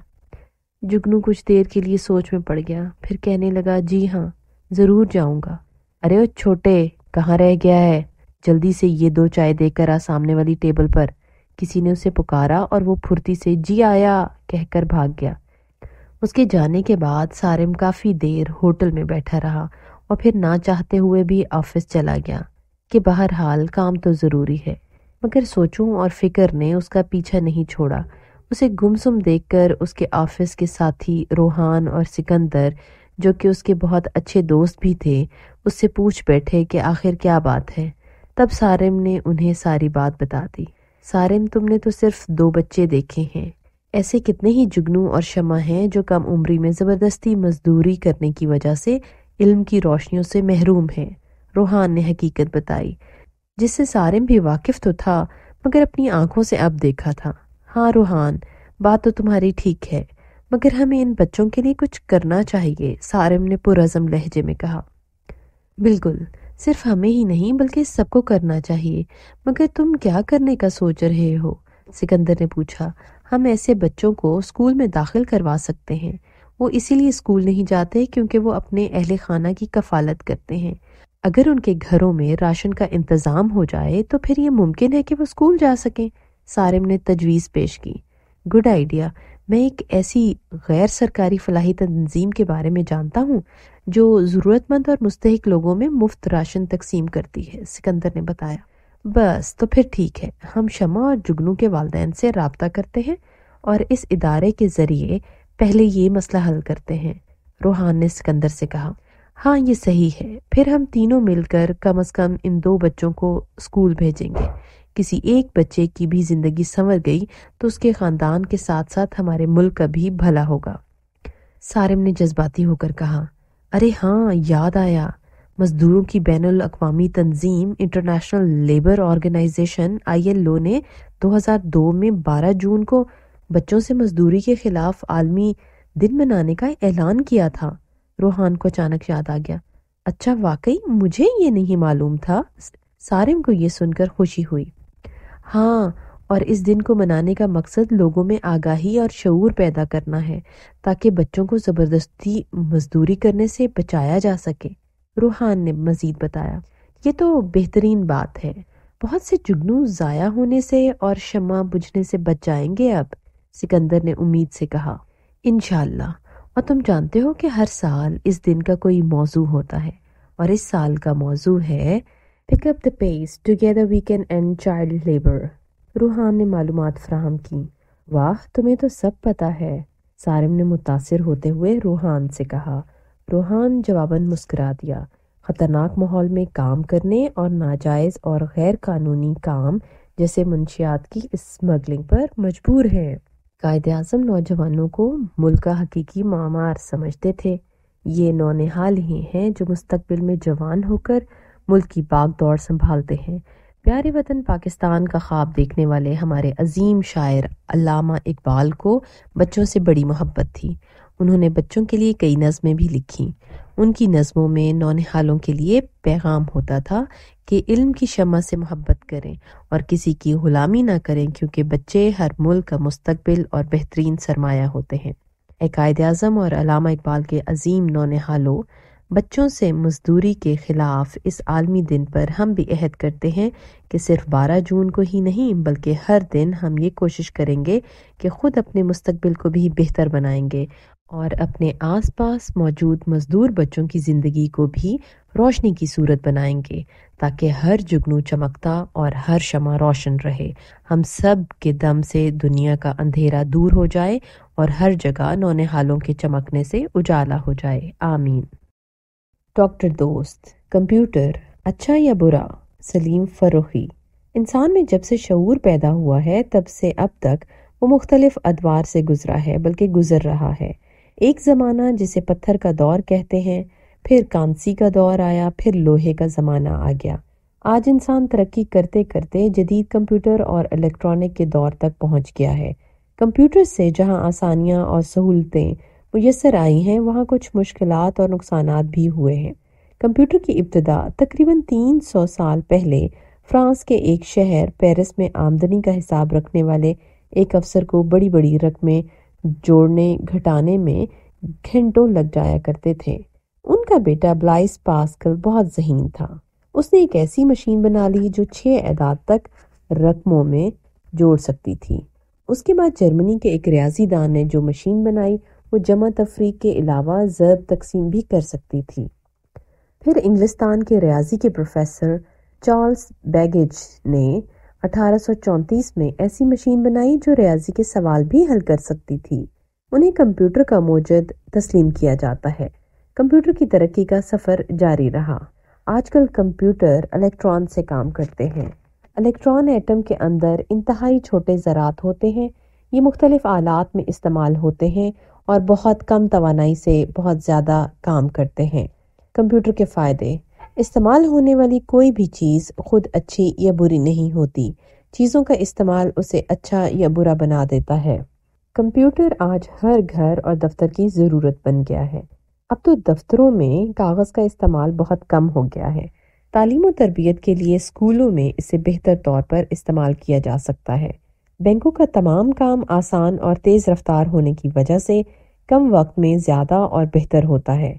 جگنو کچھ دیر کے لیے سوچ میں پڑ گیا، پھر کہنے لگا، جی ہاں، ضرور جاؤں گا۔ ارے او چھوٹے، کہاں رہ گیا ہے؟ جلدی سے یہ 2 چائے دے کر آ سامنے والی ٹیبل پر۔ کسی نے اسے پکارا اور وہ پھرتی سے جی آیا کہہ کر بھاگ گیا۔ اس کے جانے کے بعد سارم کافی دیر ہوٹل میں بیٹھا رہا اور پھر نہ چاہتے ہوئے بھی آفس چلا گیا کہ بہرحال کام تو ضروری ہے، مگر سوچوں اور فکر نے اس کا پیچھا نہیں چھوڑا۔ اسے گمسم دیکھ کر اس کے آفس کے ساتھی روحان اور سکندر، جو کہ اس کے بہت اچھے دوست بھی تھے، اس سے پوچھ بیٹھے کہ آخر کیا بات ہے۔ تب سارم نے انہیں ساری بات بتا دی۔ سارم، تم نے تو صرف 2 بچے دیکھے ہیں، ایسے کتنے ہی جگنو اور شمع ہیں جو کم عمری میں زبردستی مزدوری کرنے کی وجہ سے علم کی روشنیوں سے محروم ہیں، روحان نے حقیقت بتائی، جس سے سارم بھی واقف تو تھا مگر اپنی آنکھوں سے اب دیکھا تھا۔ ہاں روحان، بات تو تمہاری ٹھیک ہے، مگر ہمیں ان بچوں کے لیے کچھ کرنا چاہیے، سارم نے پرعزم لہجے میں کہا۔ بالکل، صرف ہمیں ہی نہیں بلکہ سب کو کرنا چاہیے، مگر تم کیا کرنے کا سوچ رہے ہو؟ سکندر نے پوچھا۔ ہم ایسے بچوں کو اسکول میں داخل کروا سکتے ہیں، وہ اسی لیے اسکول نہیں جاتے کیونکہ وہ اپنے اہل خانہ کی کفالت کرتے ہیں۔ اگر ان کے گھروں میں راشن کا انتظام ہو جائے تو پھر یہ ممکن ہے کہ وہ اسکول جا سکیں، سارم نے تجویز پیش کی۔ گڈ آئیڈیا، میں ایک ایسی غیر سرکاری فلاحی تنظیم کے بارے میں جانتا ہوں جو ضرورت مند اور مستحق لوگوں میں مفت راشن تقسیم کرتی ہے، سکندر نے بتایا۔ بس تو پھر ٹھیک ہے، ہم شمع اور جگنو کے والدین سے رابطہ کرتے ہیں اور اس ادارے کے ذریعے پہلے یہ مسئلہ حل کرتے ہیں، روحان نے سکندر سے کہا۔ ہاں یہ صحیح ہے، پھر ہم تینوں مل کر کم از کم ان 2 بچوں کو اسکول بھیجیں گے۔ کسی ایک بچے کی بھی زندگی سنور گئی تو اس کے خاندان کے ساتھ ساتھ ہمارے ملک کا بھی بھلا ہوگا، سارم نے جذباتی ہو کر کہا۔ ارے ہاں، یاد آیا، مزدوروں کی بین الاقوامی تنظیم انٹرنیشنل لیبر آرگنائزیشن ILO نے 2002 میں 12 جون کو بچوں سے مزدوری کے خلاف عالمی دن منانے کا اعلان کیا تھا۔ روحان کو اچانک یاد آ گیا، اچھا واقعی مجھے یہ نہیں معلوم تھا۔ سارم کو یہ سن کر خوشی ہوئی۔ ہاں، اور اس دن کو منانے کا مقصد لوگوں میں آگاہی اور شعور پیدا کرنا ہے تاکہ بچوں کو زبردستی مزدوری کرنے سے بچایا جا سکے۔ روحان نے مزید بتایا، یہ تو بہترین بات ہے، بہت سے جگنو ضائع ہونے سے اور شمع بجھنے سے بچ جائیں گے اب، سکندر نے امید سے کہا۔ انشاءاللہ، اور تم جانتے ہو کہ ہر سال اس دن کا کوئی موضوع ہوتا ہے، اور اس سال کا موضوع ہے Pick up the pace, together we can end child labor۔ روحان نے معلومات فراہم کی۔ واہ، تمہیں تو سب پتہ ہے، سارم نے متاثر ہوتے ہوئے روحان سے کہا۔ روحان جواباً مسکرا دیا، خطرناک ماحول میں کام کرنے اور ناجائز اور غیر قانونی کام جیسے منشیات کی اسمگلنگ پر مجبور ہے۔ قائد اعظم نوجوانوں کو ملک کا حقیقی معمار سمجھتے تھے۔ یہ نونہال ہی ہیں جو مستقبل میں جوان ہو کر ملک کی باغ دوڑ سنبھالتے ہیں۔ پیارے وطن پاکستان کا خواب دیکھنے والے ہمارے عظیم شاعر علامہ اقبال کو بچوں سے بڑی محبت تھی۔ انہوں نے بچوں کے لیے کئی نظمیں بھی لکھیں۔ ان کی نظموں میں نونہالوں کے لیے پیغام ہوتا تھا کہ علم کی شمع سے محبت کریں اور کسی کی غلامی نہ کریں، کیونکہ بچے ہر ملک کا مستقبل اور بہترین سرمایہ ہوتے ہیں۔ اے قائد اعظم اور علامہ اقبال کے عظیم نونہالوں، بچوں سے مزدوری کے خلاف اس عالمی دن پر ہم بھی عہد کرتے ہیں کہ صرف 12 جون کو ہی نہیں بلکہ ہر دن ہم یہ کوشش کریں گے کہ خود اپنے مستقبل کو بھی بہتر بنائیں گے اور اپنے آس پاس موجود مزدور بچوں کی زندگی کو بھی روشنی کی صورت بنائیں گے تاکہ ہر جگنو چمکتا اور ہر شمع روشن رہے، ہم سب کے دم سے دنیا کا اندھیرا دور ہو جائے اور ہر جگہ نونہالوں کے چمکنے سے اجالا ہو جائے، آمین۔ ڈاکٹر دوست، کمپیوٹر اچھا یا برا؟ سلیم فروخی۔ انسان میں جب سے شعور پیدا ہوا ہے تب سے اب تک وہ مختلف ادوار سے گزرا ہے، بلکہ گزر رہا ہے۔ ایک زمانہ جسے پتھر کا دور کہتے ہیں، پھر کانسی کا دور آیا، پھر لوہے کا زمانہ آ گیا۔ آج انسان ترقی کرتے کرتے جدید کمپیوٹر اور الیکٹرانک کے دور تک پہنچ گیا ہے۔ کمپیوٹر سے جہاں آسانیاں اور سہولتیں میسر آئی ہیں، وہاں کچھ مشکلات اور نقصانات بھی ہوئے ہیں۔ کمپیوٹر کی ابتدا تقریباً 300 سال پہلے فرانس کے ایک شہر پیرس میں آمدنی کا حساب رکھنے والے ایک افسر کو بڑی بڑی رقمیں جوڑنے گھٹانے میں گھنٹوں لگ جایا کرتے تھے۔ ان کا بیٹا بلائس پاسکل بہت ذہین تھا۔ اس نے ایک ایسی مشین بنا لی جو 6 اعداد تک رقموں میں جوڑ سکتی تھی۔ اس کے بعد جرمنی کے ایک ریاضی دان نے جو مشین بنائی وہ جمع تفریق کے علاوہ ضرب تقسیم بھی کر سکتی تھی۔ پھر انگلستان کے ریاضی کے پروفیسر چارلس بیگیج نے 1834 میں ایسی مشین بنائی جو ریاضی کے سوال بھی حل کر سکتی تھی۔ انہیں کمپیوٹر کا موجد تسلیم کیا جاتا ہے۔ کمپیوٹر کی ترقی کا سفر جاری رہا۔ آج کل کمپیوٹر الیکٹران سے کام کرتے ہیں۔ الیکٹران ایٹم کے اندر انتہائی چھوٹے ذرات ہوتے ہیں۔ یہ مختلف آلات میں استعمال ہوتے ہیں اور بہت کم توانائی سے بہت زیادہ کام کرتے ہیں۔ کمپیوٹر کے فائدے: استعمال ہونے والی کوئی بھی چیز خود اچھی یا بری نہیں ہوتی، چیزوں کا استعمال اسے اچھا یا برا بنا دیتا ہے۔ کمپیوٹر آج ہر گھر اور دفتر کی ضرورت بن گیا ہے۔ اب تو دفتروں میں کاغذ کا استعمال بہت کم ہو گیا ہے۔ تعلیم و تربیت کے لیے اسکولوں میں اسے بہتر طور پر استعمال کیا جا سکتا ہے۔ بینکوں کا تمام کام آسان اور تیز رفتار ہونے کی وجہ سے کم وقت میں زیادہ اور بہتر ہوتا ہے۔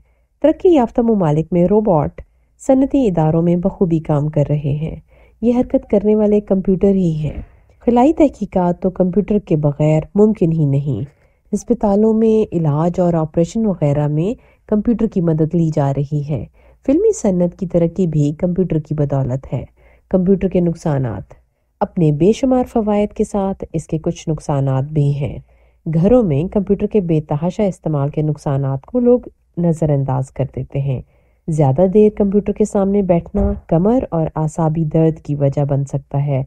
ترقی یافتہ ممالک میں روبوٹ صنعتی اداروں میں بخوبی کام کر رہے ہیں۔ یہ حرکت کرنے والے کمپیوٹر ہی ہیں۔ خلائی تحقیقات تو کمپیوٹر کے بغیر ممکن ہی نہیں۔ ہسپتالوں میں علاج اور آپریشن وغیرہ میں کمپیوٹر کی مدد لی جا رہی ہے۔ فلمی صنعت کی ترقی بھی کمپیوٹر کی بدولت ہے۔ کمپیوٹر کے نقصانات: اپنے بے شمار فوائد کے ساتھ اس کے کچھ نقصانات بھی ہیں۔ گھروں میں کمپیوٹر کے بے تحاشا استعمال کے نقصانات کو لوگ نظر انداز کر دیتے ہیں۔ زیادہ دیر کمپیوٹر کے سامنے بیٹھنا کمر اور اعصابی درد کی وجہ بن سکتا ہے۔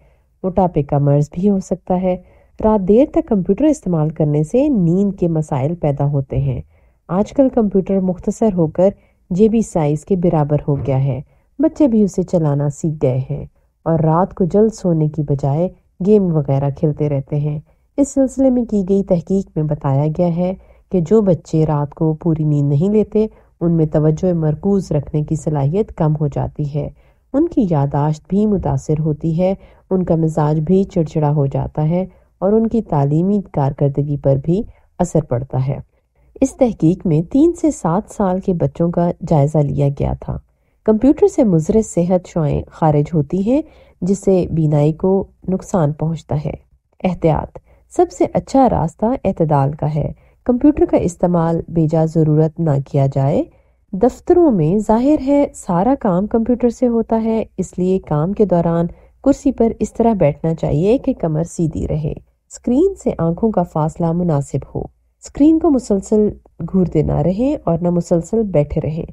موٹاپے کا مرض بھی ہو سکتا ہے۔ رات دیر تک کمپیوٹر استعمال کرنے سے نیند کے مسائل پیدا ہوتے ہیں۔ آج کل کمپیوٹر مختصر ہو کر جیبی سائز کے برابر ہو گیا ہے۔ بچے بھی اسے چلانا سیکھ گئے ہیں اور رات کو جلد سونے کی بجائے گیم وغیرہ کھیلتے رہتے ہیں۔ اس سلسلے میں کی گئی تحقیق میں بتایا گیا ہے کہ جو بچے رات کو پوری نیند نہیں لیتے ان میں توجہ مرکوز رکھنے کی صلاحیت کم ہو جاتی ہے، ان کی یادداشت بھی متاثر ہوتی ہے، ان کا مزاج بھی چڑچڑا ہو جاتا ہے اور ان کی تعلیمی کارکردگی پر بھی اثر پڑتا ہے۔ اس تحقیق میں 3 سے 7 سال کے بچوں کا جائزہ لیا گیا تھا۔ کمپیوٹر سے مضر صحت شعاعیں خارج ہوتی ہیں جس سے بینائی کو نقصان پہنچتا ہے۔ احتیاط: سب سے اچھا راستہ اعتدال کا ہے۔ کمپیوٹر کا استعمال بیجا ضرورت نہ کیا جائے۔ دفتروں میں ظاہر ہے سارا کام کمپیوٹر سے ہوتا ہے، اس لیے کام کے دوران کرسی پر اس طرح بیٹھنا چاہیے کہ کمر سیدھی رہے، اسکرین سے آنکھوں کا فاصلہ مناسب ہو، اسکرین کو مسلسل گھورتے نہ رہیں اور نہ مسلسل بیٹھے رہیں۔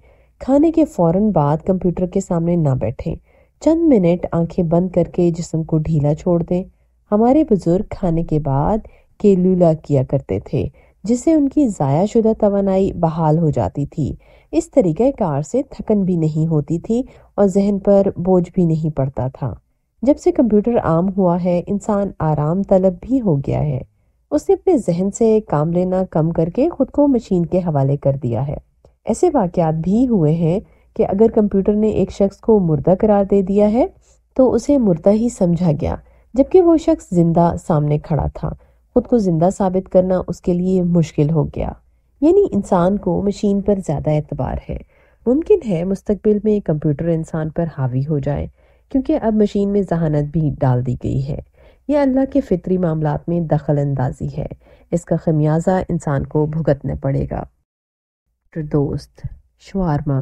کھانے کے فوراً بعد کمپیوٹر کے سامنے نہ بیٹھیں، چند منٹ آنکھیں بند کر کے جسم کو ڈھیلا چھوڑ دیں۔ ہمارے بزرگ کھانے کے بعد کیلولا کیا کرتے تھے جس سے ان کی ضائع شدہ توانائی بحال ہو جاتی تھی۔ اس طریقہ کار سے تھکن بھی نہیں ہوتی تھی اور ذہن پر بوجھ بھی نہیں پڑتا تھا۔ جب سے کمپیوٹر عام ہوا ہے انسان آرام طلب بھی ہو گیا ہے۔ اس نے اپنے ذہن سے کام لینا کم کر کے خود کو مشین کے حوالے کر دیا ہے۔ ایسے واقعات بھی ہوئے ہیں کہ اگر کمپیوٹر نے ایک شخص کو مردہ قرار دے دیا ہے تو اسے مردہ ہی سمجھا گیا جبکہ وہ شخص زندہ سامنے کھڑا تھا۔ خود کو زندہ ثابت کرنا اس کے لیے مشکل ہو گیا۔ یعنی انسان کو مشین پر زیادہ اعتبار ہے۔ ممکن ہے مستقبل میں کمپیوٹر انسان پر حاوی ہو جائے کیونکہ اب مشین میں ذہانت بھی ڈال دی گئی ہے۔ یہ اللہ کے فطری معاملات میں دخل اندازی ہے، اس کا خمیازہ انسان کو بھگتنا پڑے گا۔ دوست شوارما،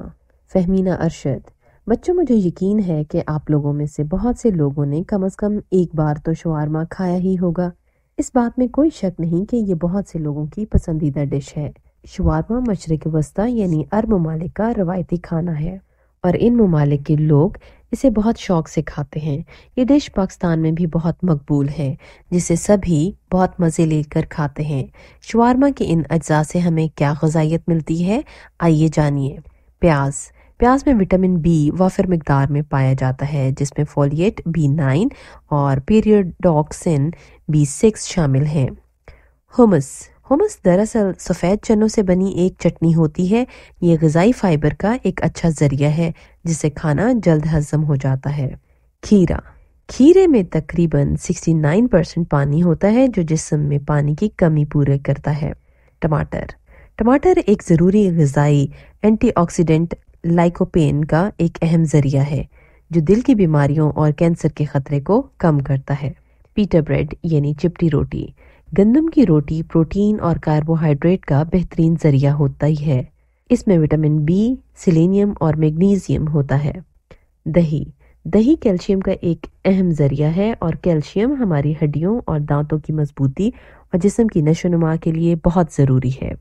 فہمینہ ارشد۔ بچوں مجھے یقین ہے کہ آپ لوگوں میں سے بہت سے لوگوں نے کم از کم ایک بار تو شوارما کھایا ہی ہوگا۔ اس بات میں کوئی شک نہیں کہ یہ بہت سے لوگوں کی پسندیدہ ڈش ہے۔ شوارما مشرق وسطی یعنی عرب ممالک کا روایتی کھانا ہے اور ان ممالک کے لوگ اسے بہت شوق سے کھاتے ہیں۔ یہ ڈش پاکستان میں بھی بہت مقبول ہے جسے سبھی بہت مزے لے کر کھاتے ہیں۔ شوارما کے ان اجزاء سے ہمیں کیا غذائیت ملتی ہے، آئیے جانیے۔ پیاز میں وٹامن بی وافر مقدار میں پایا جاتا ہے جس میں فولیٹ B9 اور پیریڈوکسن B6 شامل ہیں۔ ہمس دراصل سفید چنوں سے بنی ایک چٹنی ہوتی ہے۔ یہ غذائی فائبر کا ایک اچھا ذریعہ ہے جس سے کھانا جلد ہضم ہو جاتا ہے۔ کھیرے میں تقریباً 69% پانی ہوتا ہے جو جسم میں پانی کی کمی پورے کرتا ہے۔ ٹماٹر ایک ضروری غذائی اینٹی آکسیڈنٹ لائکوپین کا ایک اہم ذریعہ ہے جو دل کی بیماریوں اور کینسر کے خطرے کو کم کرتا ہے۔ پیٹا بریڈ یعنی چپٹی روٹی، گندم کی روٹی پروٹین اور کاربوہائیڈریٹ کا بہترین ذریعہ ہوتا ہی ہے۔ اس میں وٹامن بی، سیلینیم اور میگنیزیم ہوتا ہے۔ دہی کیلشیم کا ایک اہم ذریعہ ہے اور کیلشیم ہماری ہڈیوں اور دانتوں کی مضبوطی اور جسم کی نشو و نما کے لیے بہت ضروری ہے۔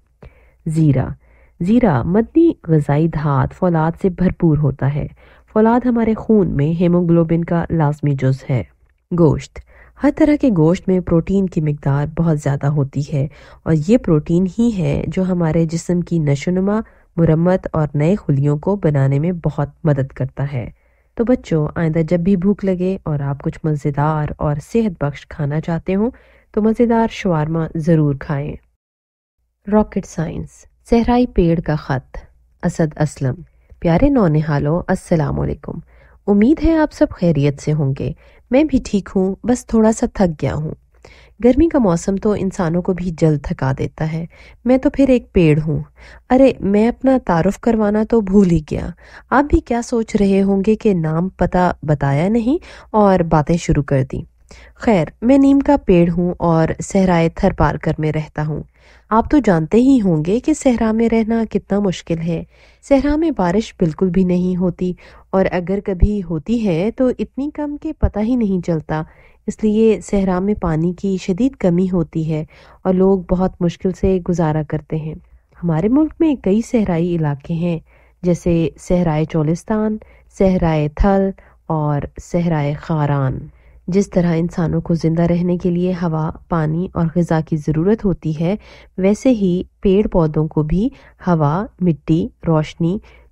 زیرہ مدنی غذائی دھات فولاد سے بھرپور ہوتا ہے۔ فولاد ہمارے خون میں ہیموگلوبن کا لازمی جز ہے۔ گوشت، ہر طرح کے گوشت میں پروٹین کی مقدار بہت زیادہ ہوتی ہے اور یہ پروٹین ہی ہے جو ہمارے جسم کی نشو و نما، مرمت اور نئے خلیوں کو بنانے میں بہت مدد کرتا ہے۔ تو بچوں، آئندہ جب بھی بھوک لگے اور آپ کچھ مزیدار اور صحت بخش کھانا چاہتے ہوں تو مزیدار شوارما ضرور کھائیں۔ راکٹ سائنس، صحرائی پیڑ کا خط، اسد اسلم۔ پیارے نونہالوں، السلام علیکم۔ امید ہے آپ سب خیریت سے ہوں گے۔ میں بھی ٹھیک ہوں، بس تھوڑا سا تھک گیا ہوں۔ گرمی کا موسم تو انسانوں کو بھی جلد تھکا دیتا ہے۔ میں تو پھر ایک پیڑ ہوں۔ ارے میں اپنا تعارف کروانا تو بھول ہی گیا۔ آپ بھی کیا سوچ رہے ہوں گے کہ نام پتہ بتایا نہیں اور باتیں شروع کر دی۔ خیر، میں نیم کا پیڑ ہوں اور صحرائے تھر پارکر میں رہتا ہوں۔ آپ تو جانتے ہی ہوں گے کہ صحرا میں رہنا کتنا مشکل ہے۔ صحرا میں بارش بالکل بھی نہیں ہوتی اور اگر کبھی ہوتی ہے تو اتنی کم کہ پتہ ہی نہیں چلتا۔ اس لیے صحرا میں پانی کی شدید کمی ہوتی ہے اور لوگ بہت مشکل سے گزارا کرتے ہیں۔ ہمارے ملک میں کئی صحرائی علاقے ہیں جیسے صحرائے چولستان، صحرائے تھل اور صحرائے خاران۔ جس طرح انسانوں کو زندہ رہنے کے لیے ہوا، پانی اور غذا کی ضرورت ہوتی ہے، ویسے ہی پیڑ پودوں کو بھی ہوا، مٹی، روشنی،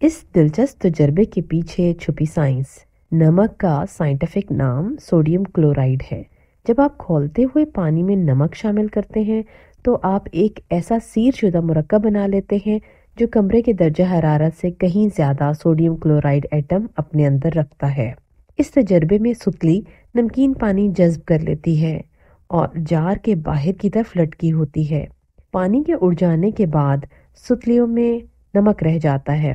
اس دلچسپ تجربے کے پیچھے چھپی سائنس۔ نمک کا سائنٹیفک نام سوڈیم کلورائڈ ہے۔ جب آپ کھولتے ہوئے پانی میں نمک شامل کرتے ہیں تو آپ ایک ایسا سیر شدہ مرکب بنا لیتے ہیں جو کمرے کے درجہ حرارت سے کہیں زیادہ سوڈیم کلورائڈ ایٹم اپنے اندر رکھتا ہے۔ اس تجربے میں ستلی نمکین پانی جذب کر لیتی ہے اور جار کے باہر کی طرف لٹکی ہوتی ہے۔ پانی کے اڑ جانے کے بعد ستلیوں میں نمک رہ جاتا ہے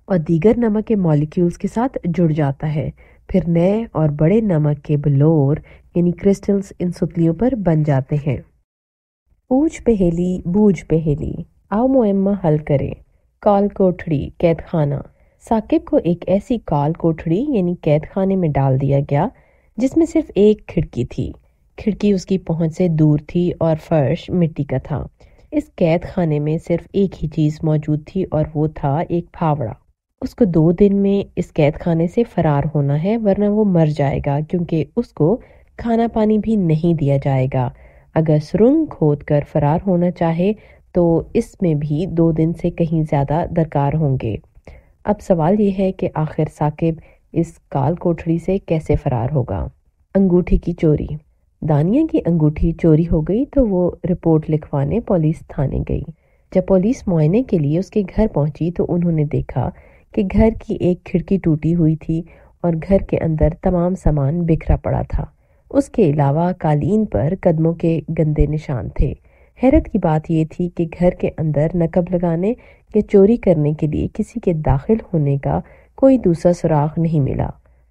اور دیگر نمک کے مالیکیولز کے ساتھ جڑ جاتا ہے۔ پھر نئے اور بڑے نمک کے بلور یعنی کرسٹلز ان ستلیوں پر بن جاتے ہیں۔ اوج پہیلی بوجھ پہیلی، آؤ معمہ حل کریں۔ کال کوٹھڑی، قید خانہ۔ ثاقب کو ایک ایسی کال کوٹھڑی یعنی قید خانے میں ڈال دیا گیا جس میں صرف ایک کھڑکی تھی۔ کھڑکی اس کی پہنچ سے دور تھی اور فرش مٹی کا تھا۔ اس قید خانے میں صرف ایک ہی چیز موجود تھی اور وہ تھا ایک پھاوڑا۔ اس کو 2 دن میں اس قید خانے سے فرار ہونا ہے ورنہ وہ مر جائے گا، کیونکہ اس کو کھانا پانی بھی نہیں دیا جائے گا۔ اگر سرنگ کھود کر فرار ہونا چاہے تو اس میں بھی 2 دن سے کہیں زیادہ درکار ہوں گے۔ اب سوال یہ ہے کہ آخر ثاقب اس کال کوٹھڑی سے کیسے فرار ہوگا؟ انگوٹھی کی چوری۔ دانیہ کی انگوٹھی چوری ہو گئی تو وہ رپورٹ لکھوانے پولیس تھانے گئی۔ جب پولیس معائنے کے لیے اس کے گھر پہنچی تو انہوں نے دیکھا کہ گھر کی ایک کھڑکی ٹوٹی ہوئی تھی اور گھر کے اندر تمام سامان بکھرا پڑا تھا۔ اس کے علاوہ قالین پر قدموں کے گندے نشان تھے۔ حیرت کی بات یہ تھی کہ گھر کے اندر نقب لگانے یا چوری کرنے کے لیے کسی کے داخل ہونے کا کوئی دوسرا سراغ نہیں ملا۔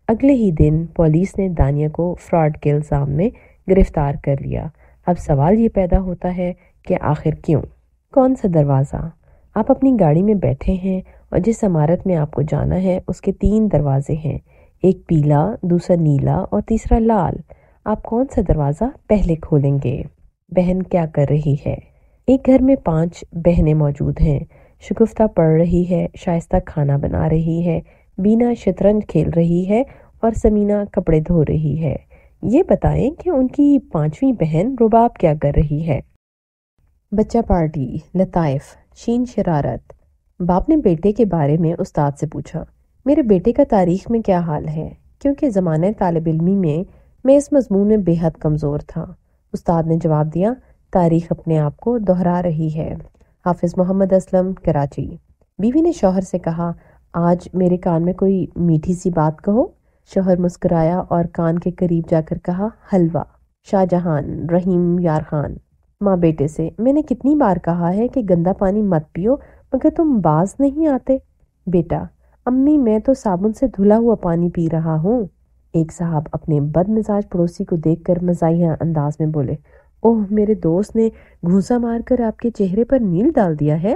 اگلے ہی دن پولیس نے دانیہ کو فراڈ کے الزام میں گرفتار کر لیا۔ اب سوال یہ پیدا ہوتا ہے کہ آخر کیوں؟ کون سا دروازہ؟ آپ اپنی گاڑی میں بیٹھے ہیں اور جس عمارت میں آپ کو جانا ہے اس کے 3 دروازے ہیں، ایک پیلا، دوسرا نیلا اور تیسرا لال۔ آپ کون سا دروازہ پہلے کھولیں گے؟ بہن کیا کر رہی ہے؟ ایک گھر میں 5 بہنیں موجود ہیں۔ شگفتہ پڑھ رہی ہے، شائستہ کھانا بنا رہی ہے، بینا شطرنج کھیل رہی ہے اور سمینہ کپڑے دھو رہی ہے۔ یہ بتائیں کہ ان کی 5ویں بہن رباب کیا کر رہی ہے؟ بچہ پارٹی، لطائف، شین شرارت۔ باپ نے بیٹے کے بارے میں استاد سے پوچھا، میرے بیٹے کا تاریخ میں کیا حال ہے؟ کیونکہ زمانہ طالب علمی میں اس مضمون میں بے حد کمزور تھا۔ استاد نے جواب دیا، تاریخ اپنے آپ کو دہرا رہی ہے۔ حافظ محمد اسلم، کراچی۔ بیوی نے شوہر سے کہا، آج میرے کان میں کوئی میٹھی سی بات کہو۔ شوہر مسکرایا اور کان کے قریب جا کر کہا، حلوہ۔ شاہ جہان، رحیم یار خان۔ ماں بیٹے سے، میں نے کتنی بار کہا ہے کہ گندا پانی مت پیو مگر تم باز نہیں آتے۔ بیٹا، امی میں تو صابن سے دھلا ہوا پانی پی رہا ہوں۔ ایک صاحب اپنے بد مزاج پڑوسی کو دیکھ کر مزاحیہ انداز میں بولے، اوہ میرے دوست نے گھونسا مار کر آپ کے چہرے پر نیل ڈال دیا ہے۔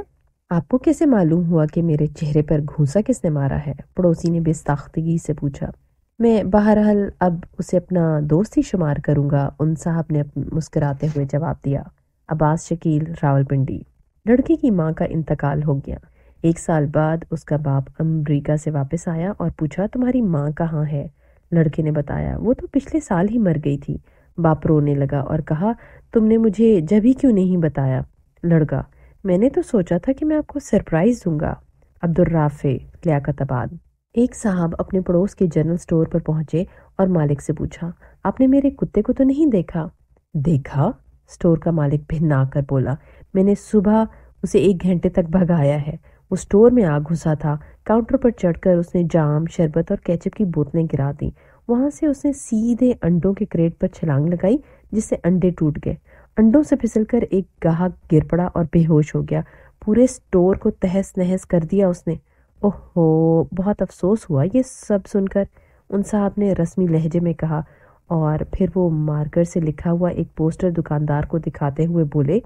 آپ کو کیسے معلوم ہوا کہ میرے چہرے پر گھونسا کس نے مارا ہے؟ پڑوسی نے بے ساختگی سے پوچھا۔ میں بہرحال اب اسے اپنا دوست ہی شمار کروں گا، ان صاحب نے مسکراتے ہوئے جواب دیا۔ عباس شکیل، راولپنڈی۔ لڑکی کی ماں کا انتقال ہو گیا۔ 1 سال بعد اس کا باپ امریکہ سے واپس آیا اور پوچھا، تمہاری ماں کہاں ہے؟ لڑکے نے بتایا، وہ تو پچھلے سال ہی مر گئی تھی۔ باپ رونے لگا اور کہا، تم نے مجھے جب ہی کیوں نہیں بتایا؟ لڑکا، میں نے تو سوچا تھا کہ میں آپ کو سرپرائز دوں گا۔ عبدالرافع، لیاقت آباد۔ ایک صاحب اپنے پڑوس کے جنرل سٹور پر پہنچے اور مالک سے پوچھا، آپ نے میرے کتے کو تو نہیں دیکھا؟ دیکھا؟ سٹور کا مالک بھنا کر بولا، میں نے صبح اسے 1 گھنٹے تک بھگایا ہے۔ وہ سٹور میں آ گھسا تھا۔ کاؤنٹر پر چڑھ کر اس نے جام، شربت اور کیچپ کی بوتلیں گرا دیں۔ وہاں سے اس نے سیدھے انڈوں کے کریٹ پر چھلانگ لگائی جس سے انڈے ٹوٹ گئے۔ انڈوں سے پھسل کر ایک گاہک گر پڑا اور بے ہوش ہو گیا۔ پورے سٹور کو تہس نہس کر دیا اس نے۔ اوہو، بہت افسوس ہوا یہ سب سن کر، ان صاحب نے رسمی لہجے میں کہا، اور پھر وہ مارکر سے لکھا ہوا ایک پوسٹر دکاندار کو دکھاتے ہوئے بولے،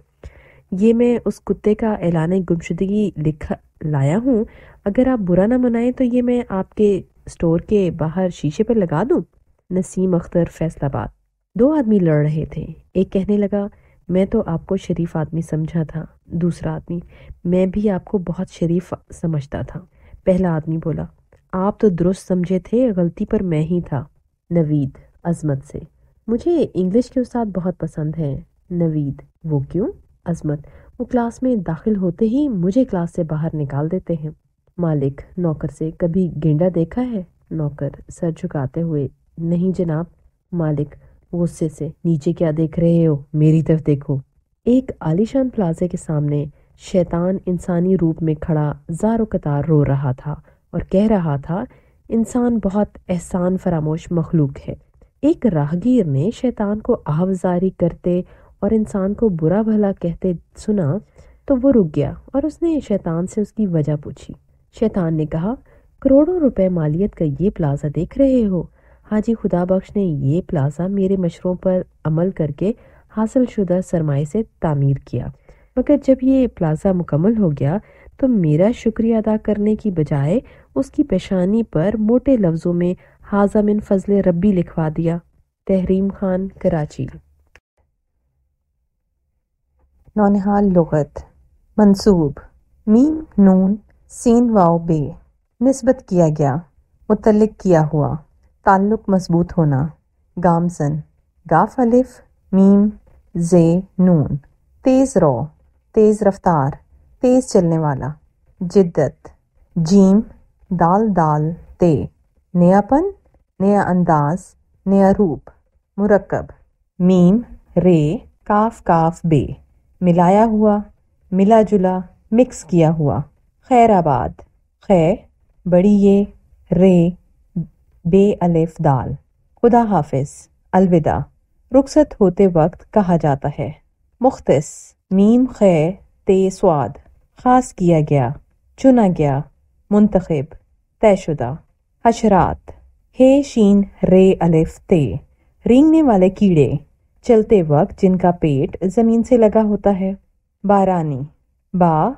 یہ میں اس کتے کا اعلان گمشدگی لکھ لایا ہوں، اگر آپ برا نہ منائیں تو یہ میں آپ کے سٹور کے باہر شیشے پر لگا دوں۔ نسیم اختر، فیصل آباد۔ 2 آدمی لڑ رہے تھے۔ ایک کہنے لگا، میں تو آپ کو شریف آدمی سمجھا تھا۔ دوسرا آدمی، میں بھی آپ کو بہت شریف سمجھتا تھا۔ پہلا آدمی بولا، آپ تو درست سمجھے تھے، غلطی پر میں ہی تھا۔ نوید، عظمت سے، مجھے انگلش کے استاد بہت پسند ہیں۔ نوید، وہ کیوں؟ عظمت، وہ کلاس میں داخل ہوتے ہی مجھے کلاس سے باہر نکال دیتے ہیں۔ مالک نوکر سے، کبھی گینڈا دیکھا ہے؟ نوکر سر جھکاتے ہوئے، نہیں جناب۔ مالک غصے سے، نیچے کیا دیکھ رہے ہو؟ میری طرف دیکھو۔ ایک عالیشان پلازے کے سامنے شیطان انسانی روپ میں کھڑا زار و قطار رو رہا تھا اور کہہ رہا تھا، انسان بہت احسان فراموش مخلوق ہے۔ ایک راہگیر نے شیطان کو آہوازاری کرتے اور انسان کو برا بھلا کہتے سنا تو وہ رک گیا اور اس نے شیطان سے اس کی وجہ پوچھی۔ شیطان نے کہا، کروڑوں روپے مالیت کا یہ پلازا دیکھ رہے ہو؟ حاجی خدا بخش نے یہ پلازا میرے مشوروں پر عمل کر کے حاصل شدہ سرمایے سے تعمیر کیا، مگر جب یہ پلازا مکمل ہو گیا تو میرا شکریہ ادا کرنے کی بجائے اس کی پیشانی پر موٹے لفظوں میں ھذا من فضل ربی لکھوا دیا۔ تحریم خان، کراچی۔ نونہال لغت منصوب میم نون سین واو بے، نسبت کیا گیا، متعلق کیا ہوا، تعلق مضبوط ہونا۔ گامزن گاف الف میم زے نون، تیز رو، تیز رفتار، تیز چلنے والا۔ جدت جیم دال دال تے، نیا پن، نیا انداز، نیا روپ۔ مرکب میم رے کاف کاف بے، ملایا ہوا، ملا جلا، مکس کیا ہوا۔ خیر آباد خے بڑی یہ، رے بے الف دال۔ خدا حافظ، الوداع، رخصت ہوتے وقت کہا جاتا ہے۔ مختص میم خے تے سواد، خاص کیا گیا، چنا گیا، منتخب، طے شدہ۔ حشرات ہے شین رے الف تے، رینگنے والے کیڑے، چلتے وقت جن کا پیٹ زمین سے لگا ہوتا ہے۔ بارانی با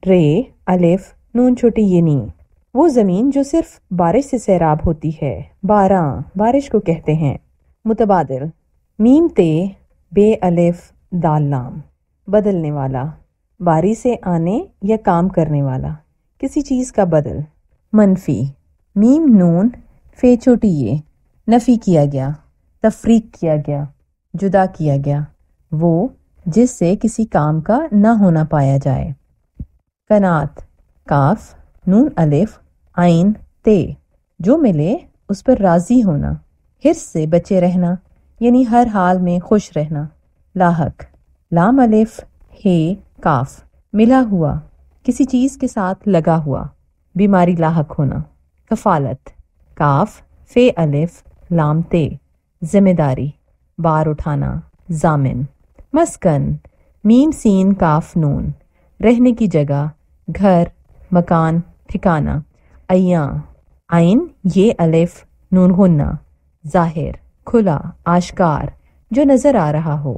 رے الف نون چھوٹی یہ نی، وہ زمین جو صرف بارش سے سیراب ہوتی ہے، باراں بارش کو کہتے ہیں۔ متبادل میم تے بے الف دال لام، بدلنے والا، باری سے آنے یا کام کرنے والا، کسی چیز کا بدل۔ منفی میم نون فے چھوٹی یہ، نفی کیا گیا، تفریق کیا گیا، جدا کیا گیا، وہ جس سے کسی کام کا نہ ہونا پایا جائے۔ قناعت کاف نون الف عین تے، جو ملے اس پر راضی ہونا، حرص سے بچے رہنا، یعنی ہر حال میں خوش رہنا۔ لاحق لام الف ہے کاف، ملا ہوا، کسی چیز کے ساتھ لگا ہوا، بیماری لاحق ہونا۔ کفالت کاف فے الف لام تے، ذمہ داری، بار اٹھانا، ضامن۔ مسکن میم سین کاف نون، رہنے کی جگہ، گھر، مکان، ٹھکانہ۔ ایاں عین یہ الف نون غنہ، ظاہر، کھلا، آشکار، جو نظر آ رہا ہو۔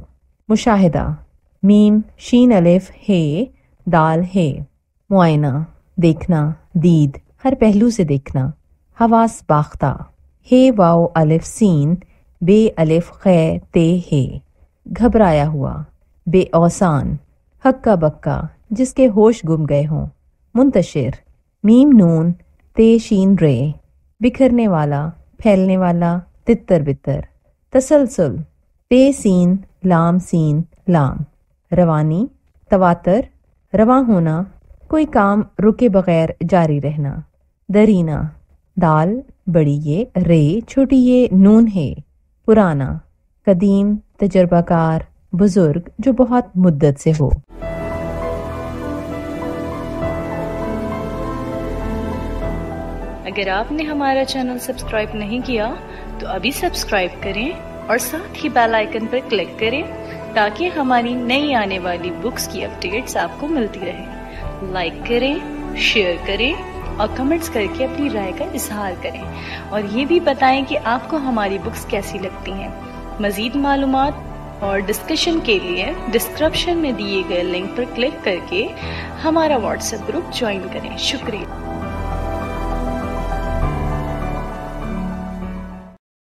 مشاہدہ میم شین الف ہے دال ہے، معائنہ، دیکھنا، دید، ہر پہلو سے دیکھنا۔ حواس باختہ ہے واو الف سین بے الف خے تے ہے، گھبرایا ہوا، بے اوسان، ہکا بکا، جس کے ہوش گم گئے ہوں۔ منتشر میم نون تے شین رے، بکھرنے والا، پھیلنے والا، تتر بتر۔ تسلسل تے سین لام سین لام، روانی، تواتر، رواں ہونا، کوئی کام رکے بغیر جاری رہنا۔ درینہ دال بڑی یہ، رے چھوٹی یہ نون ہے، پرانا، قدیم، تجربہ کار، بزرگ، جو بہت مدت سے ہو۔ اگر آپ نے ہمارا چینل سبسکرائب نہیں کیا تو ابھی سبسکرائب کریں اور ساتھ ہی بیل آئیکن پر کلک کریں تاکہ ہماری نئی آنے والی بکس کی اپڈیٹس آپ کو ملتی رہیں۔ لائک کریں، شیئر کریں اور کمنٹس کر کے اپنی رائے کا اظہار کریں، اور یہ بھی بتائیں کہ آپ کو ہماری بکس کیسی لگتی ہیں۔ مزید معلومات اور ڈسکشن کے لیے ڈسکرپشن میں دیے گئے لنک پر کلک کر کے ہمارا واٹس ایپ گروپ جوائن کریں۔ شکریہ۔